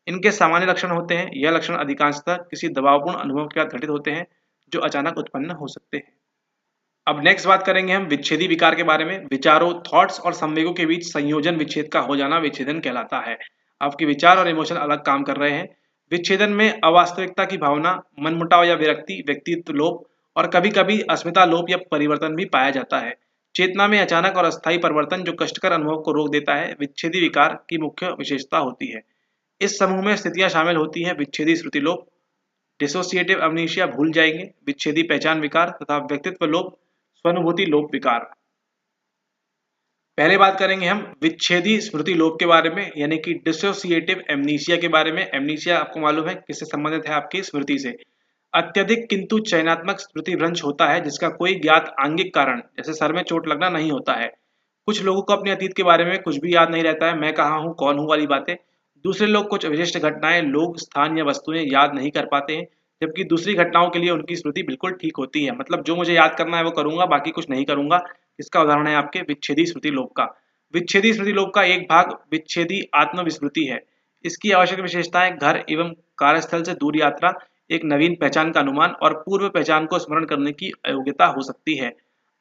इनके सामान्य लक्षण होते हैं। यह लक्षण अधिकांशतः किसी दबावपूर्ण अनुभव के बाद घटित होते हैं जो अचानक उत्पन्न हो सकते हैं। अब नेक्स्ट बात करेंगे हम विच्छेदी विकार के बारे में। विचारों, थॉट्स और संवेगों के बीच संयोजन विच्छेद का हो जाना विच्छेदन कहलाता है। आपके विचार और इमोशन अलग काम कर रहे हैं। विच्छेदन में अवास्तविकता की भावना, मनमुटाव या विरक्ति, व्यक्तित्व लोप और कभी-कभी अस्मिता लोप या परिवर्तन भी पाया जाता है। चेतना में अचानक और अस्थायी परिवर्तन जो कष्टकर अनुभव को रोक देता है, विच्छेदी विकार की मुख्य विशेषता होती है। इस समूह में स्थितियां शामिल होती हैं विच्छेदी स्मृति लोप, डिसोसिएटिव अमनीशिया भूल जाएंगे, विच्छेदी पहचान विकार तथा व्यक्तित्व लोप, स्वानुभूति लोप विकार। पहले बात करेंगे हम विच्छेदी स्मृति लोप के बारे में, यानी कि डिसोसिएटिव एमनीशिया के बारे में। एमनीशिया आपको मालूम है किससे संबंधित है, आपकी स्मृति से। अत्यधिक किंतु चयनात्मक स्मृति भ्रंश होता है जिसका कोई ज्ञात आंगिक कारण, जैसे सर में चोट लगना, नहीं होता है। कुछ लोगों को अपने अतीत के बारे में कुछ भी याद नहीं रहता है, मैं कहाँ हूँ, कौन हूँ वाली बातें। दूसरे लोग कुछ विशिष्ट घटनाएं, लोग, स्थान या वस्तुएं याद नहीं कर पाते हैं, जबकि दूसरी घटनाओं के लिए उनकी स्मृति बिल्कुल ठीक होती है। मतलब जो मुझे याद करना है वो करूंगा, बाकी कुछ नहीं करूंगा। इसका उदाहरण है आपके विच्छेदी स्मृति लोप का। विच्छेदी स्मृति लोप का एक भाग विच्छेदी आत्मविस्मृति है। इसकी आवश्यक विशेषताएं घर एवं कार्यस्थल से दूर यात्रा, एक नवीन पहचान का अनुमान और पूर्व पहचान को स्मरण करने की अयोग्यता हो सकती है।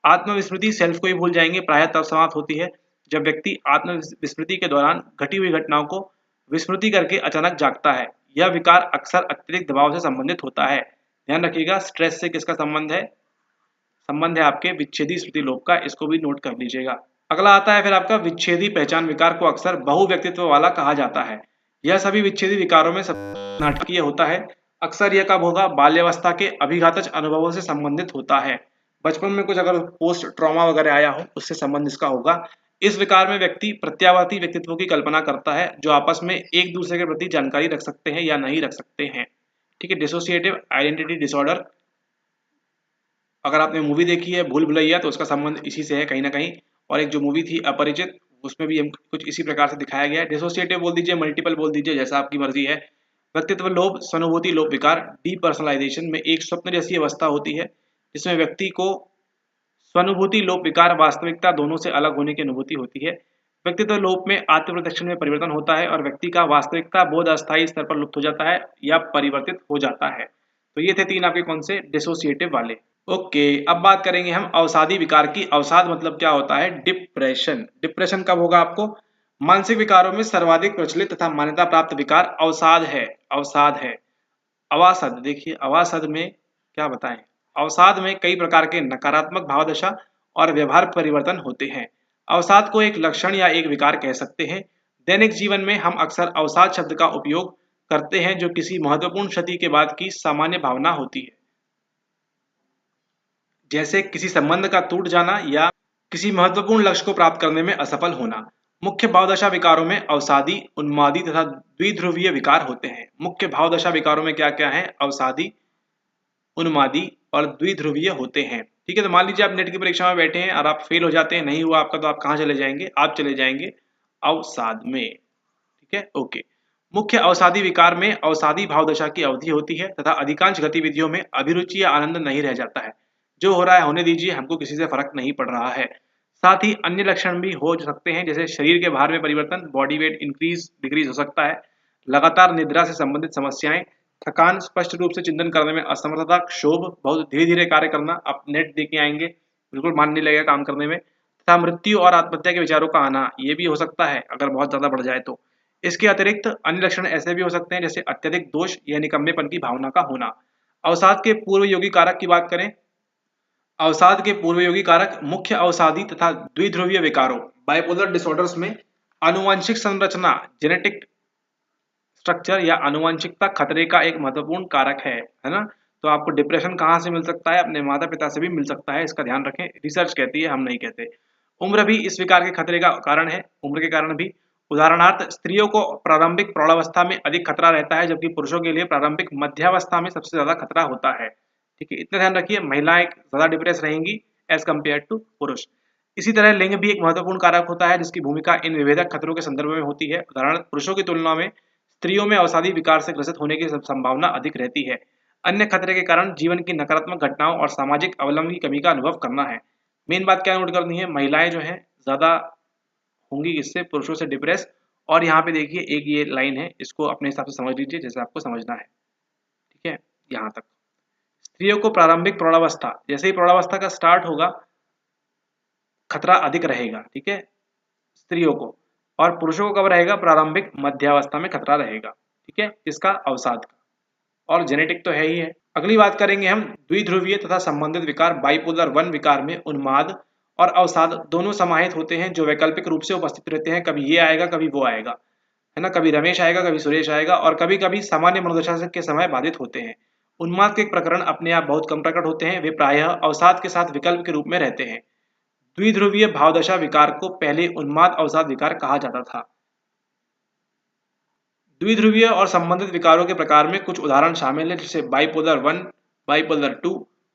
आत्मविस्मृति सेल्फ को ही भूल जाएंगे प्रायः तब समाप्त होती है जब व्यक्ति आत्मविस्मृति के दौरान घटी हुई घटनाओं को विस्मृति करके अचानक जागता है। यह विकार अक्सर अत्यधिक दबाव से संबंधित होता है। ध्यान रखिएगा, स्ट्रेस से किसका संबंध है, संबंध है आपके विच्छेदी स्मृति लोप का, इसको भी नोट कर लीजिएगा। अगला आता है फिर आपका विच्छेदी पहचान विकार को अक्सर बहुव्यक्तित्व वाला कहा जाता है। यह सभी विच्छेदी विकारों में सबसे नाटकीय होता है। अक्सर यह कब होगा, बाल्यावस्था के अभिघातज अनुभवों से संबंधित होता है। बचपन में कुछ अगर पोस्ट ट्रॉमा वगैरह आया हो उससे संबंध इसका होगा। इस विकार में व्यक्ति प्रत्यावर्ती व्यक्तित्व की कल्पना करता है जो आपस में एक दूसरे के प्रति जानकारी रख सकते हैं या नहीं रख सकते हैं। ठीक है, डिसोसिएटिव आइडेंटिटी डिसऑर्डर, अगर आपने मूवी देखी है भूल भुलैया तो उसका संबंध इसी से है कहीं ना कहीं, और एक जो मूवी थी अपरिचित उसमें भी हम कुछ इसी प्रकार से दिखाया गया है। डिसोसिएटिव बोल दीजिए, मल्टीपल बोल दीजिए, जैसा आपकी मर्जी है। व्यक्तित्व लोभ सहानुभूति लोभ विकार डीपर्सनलाइजेशन में एक स्वप्न जैसी अवस्था होती है जिसमें व्यक्ति को स्वानुभूति लोप विकार वास्तविकता दोनों से अलग होने की अनुभूति होती है। व्यक्तित्व लोप में आत्मप्रत्यक्षण में परिवर्तन होता है और व्यक्ति का वास्तविकता बोध अस्थायी स्तर पर लुप्त हो जाता है या परिवर्तित हो जाता है। तो ये थे तीन आपके कौन से, डिसोसिएटिव वाले। ओके, अब बात करेंगे हम अवसादी विकार की। अवसाद मतलब क्या होता है, डिप्रेशन। डिप्रेशन कब होगा आपको, मानसिक विकारों में सर्वाधिक प्रचलित तथा मान्यता प्राप्त विकार अवसाद है। अवसाद है। अवासद, देखिए अवासद में क्या बताएं, अवसाद में कई प्रकार के नकारात्मक भावदशा और व्यवहार परिवर्तन होते हैं। अवसाद को एक लक्षण या एक विकार कह सकते हैं। दैनिक जीवन में हम अक्सर अवसाद शब्द का उपयोग करते हैं जो किसी महत्वपूर्ण क्षति के बाद की सामान्य भावना होती है, जैसे किसी संबंध का टूट जाना या किसी महत्वपूर्ण लक्ष्य को प्राप्त करने में असफल होना। मुख्य भावदशा विकारों में अवसादी, उन्मादी तथा द्विध्रुवीय विकार होते हैं। मुख्य भावदशा विकारों में क्या क्या है, अवसादी, उन्मादी और द्विध्रुवीय होते हैं। ठीक है, तो मान लीजिए आप नेट की परीक्षा में बैठे हैं और आप फेल हो जाते हैं, नहीं हुआ आपका, तो आप कहाँ चले जाएंगे, आप चले जाएंगे अवसाद में। ठीक है, ओके। मुख्य अवसादी विकार में अवसादी भावदशा की अवधि होती है तथा अधिकांश गतिविधियों में अभिरुचि या आनंद नहीं रह जाता है। जो हो रहा है होने दीजिए, हमको किसी से फर्क नहीं पड़ रहा है। साथ ही अन्य लक्षण भी हो सकते हैं जैसे शरीर के भार में परिवर्तन, बॉडी वेट इंक्रीज डिक्रीज हो सकता है, लगातार निद्रा से संबंधित समस्याएं, थकान, स्पष्ट रूप से चिंतन करने में असमर्थता, क्षोभ, बहुत धीरे धीरे कार्य करना, आप नेट देके आएंगे बिल्कुल मन नहीं लगेगा काम करने में, तथा मृत्यु और आत्महत्या के विचारों का आना, ये भी हो सकता है अगर बहुत ज्यादा बढ़ जाए तो। इसके अतिरिक्त अन्य लक्षण ऐसे भी हो सकते हैं जैसे अत्यधिक दोष या निकम्मेपन की भावना का होना। अवसाद के पूर्व योगी कारक की बात करें, अवसाद के पूर्व योगी कारक मुख्य अवसादी तथा द्विध्रुवीय विकारों बाइपोलर डिसऑर्डर्स में आनुवंशिक संरचना, जेनेटिक स्ट्रक्चर या आनुवंशिकता खतरे का एक महत्वपूर्ण कारक है ना। तो आपको डिप्रेशन कहाँ से मिल सकता है, अपने माता पिता से भी मिल सकता है, इसका ध्यान रखें, रिसर्च कहती है, हम नहीं कहते। उम्र भी इस विकार के खतरे का कारण है, उम्र के कारण भी। उदाहरणार्थ स्त्रियों को प्रारंभिक प्रौढ़ावस्था में अधिक खतरा रहता है जबकि पुरुषों के लिए प्रारंभिक मध्यावस्था में सबसे ज्यादा खतरा होता है। ठीक है, इतना ध्यान रखिए, महिलाएं ज्यादा डिप्रेस रहेंगी एज कम्पेयर टू पुरुष। इसी तरह लिंग भी एक महत्वपूर्ण कारक होता है जिसकी भूमिका इन विभेदक खतरों के संदर्भ में होती है। उदाहरण, पुरुषों की तुलना में स्त्रियों में अवसादी विकार से ग्रसित होने की संभावना अधिक रहती है। अन्य खतरे के कारण जीवन की नकारात्मक घटनाओं और सामाजिक अवलंबन की कमी का अनुभव करना है। मेन बात क्या नोट करनी है, महिलाएं जो है ज्यादा होंगी इससे, पुरुषों से डिप्रेस। और यहाँ पे देखिए एक ये लाइन है, इसको अपने हिसाब से समझ लीजिए जैसे आपको समझना है। ठीक है, यहाँ तक स्त्रियों को प्रारंभिक प्रौढ़ावस्था, जैसे ही प्रौढ़ावस्था का स्टार्ट होगा खतरा अधिक रहेगा। ठीक है, स्त्रियों को, और पुरुषों को कब रहेगा, प्रारंभिक मध्यावस्था में खतरा रहेगा। ठीक है, इसका अवसाद का, और जेनेटिक तो है ही है। अगली बात करेंगे हम द्विध्रुवीय तथा संबंधित विकार। बाइपोलर 1 विकार में उन्माद और अवसाद दोनों समाहित होते हैं जो वैकल्पिक रूप से उपस्थित रहते हैं। कभी ये आएगा कभी वो आएगा, है ना, कभी रमेश आएगा कभी सुरेश आएगा, और कभी कभी सामान्य मनोदशा के समय बाधित होते हैं। उन्माद के प्रकरण अपने आप बहुत कम प्रकट होते हैं, वे प्रायः अवसाद के साथ विकल्प के रूप में रहते हैं। द्विध्रुवीय भावदशा विकार को पहले उन्माद अवसाद विकार कहा जाता था। द्विध्रुवीय और संबंधित विकारों के प्रकार में कुछ उदाहरण शामिल हैं जैसे बाइपोलर 1, बाइपोलर 2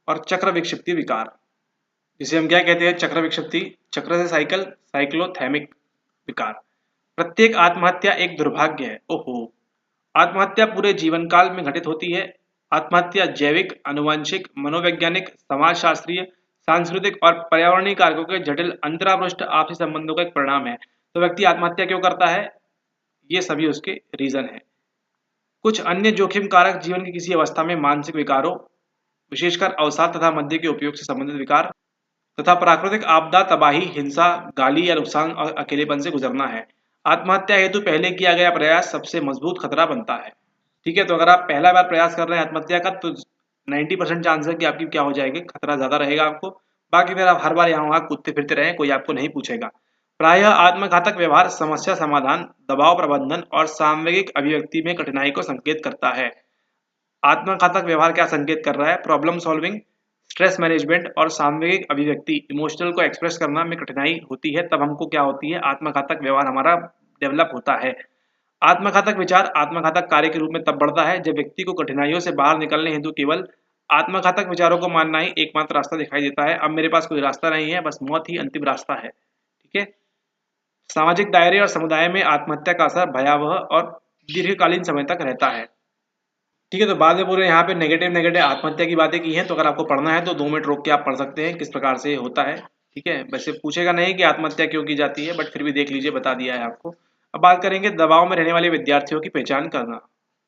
और चक्र विक्षिप्ति विकार, जिसे हम क्या कहते हैं, चक्र विक्षिप्ति, चक्र से साइकिल, साइक्लोथैमिक विकार। प्रत्येक आत्महत्या एक दुर्भाग्य है। ओहो, आत्महत्या पूरे जीवन काल में घटित होती है। आत्महत्या जैविक, आनुवंशिक, मनोवैज्ञानिक, समाजशास्त्रीय, सांस्कृतिक और पर्यावरणीय कारकों के जटिल अंतरापृष्ठ आपसी संबंधों का एक परिणाम है। तो व्यक्ति आत्महत्या क्यों करता है, ये सभी उसके रीजन है। कुछ अन्य जोखिम कारक जीवन की किसी अवस्था में मानसिक विकारों, विशेषकर अवसाद तथा मद्य के उपयोग से संबंधित विकार, तथा प्राकृतिक आपदा, तबाही, हिंसा, गाली या नुकसान और अकेलेपन से गुजरना है। आत्महत्या हेतु पहले किया गया प्रयास सबसे मजबूत खतरा बनता है। ठीक है, तो अगर आप पहला बार प्रयास कर रहे हैं आत्महत्या का तो 90% चांस है कि आपकी क्या हो जाएगी, खतरा ज्यादा रहेगा आपको। बाकी फिर आप हर बार यहाँ वहाँ कूदते फिरते रहे, कोई आपको नहीं पूछेगा। प्रायः आत्मघातक व्यवहार समस्या समाधान, दबाव प्रबंधन और सामूहिक अभिव्यक्ति में कठिनाई को संकेत करता है। आत्मघातक व्यवहार क्या संकेत कर रहा है, प्रॉब्लम सॉल्विंग, स्ट्रेस मैनेजमेंट और सामूहिक अभिव्यक्ति इमोशनल को एक्सप्रेस करना में कठिनाई होती है, तब हमको क्या होती है, आत्मघातक व्यवहार हमारा डेवलप होता है। आत्मघातक विचार आत्मघातक कार्य के रूप में तब बढ़ता है जब व्यक्ति को कठिनाइयों से बाहर निकलने हेतु केवल आत्मघातक विचारों को मानना ही एकमात्र रास्ता दिखाई देता है। अब मेरे पास कोई रास्ता नहीं है, बस मौत ही अंतिम रास्ता है। ठीक है। सामाजिक दायरे और समुदाय में आत्महत्या का असर भयावह और दीर्घकालीन समय तक रहता है। ठीक है, तो बाद में पूरे यहाँ पे नेगेटिव नेगेटिव आत्महत्या की बातें की हैं, तो अगर आपको पढ़ना है तो 2 मिनट रोक के आप पढ़ सकते हैं किस प्रकार से होता है। ठीक है, वैसे पूछेगा नहीं कि आत्महत्या क्यों की जाती है, बट फिर भी देख लीजिए, बता दिया है आपको। अब बात करेंगे दबाव में रहने वाले विद्यार्थियों की पहचान करना।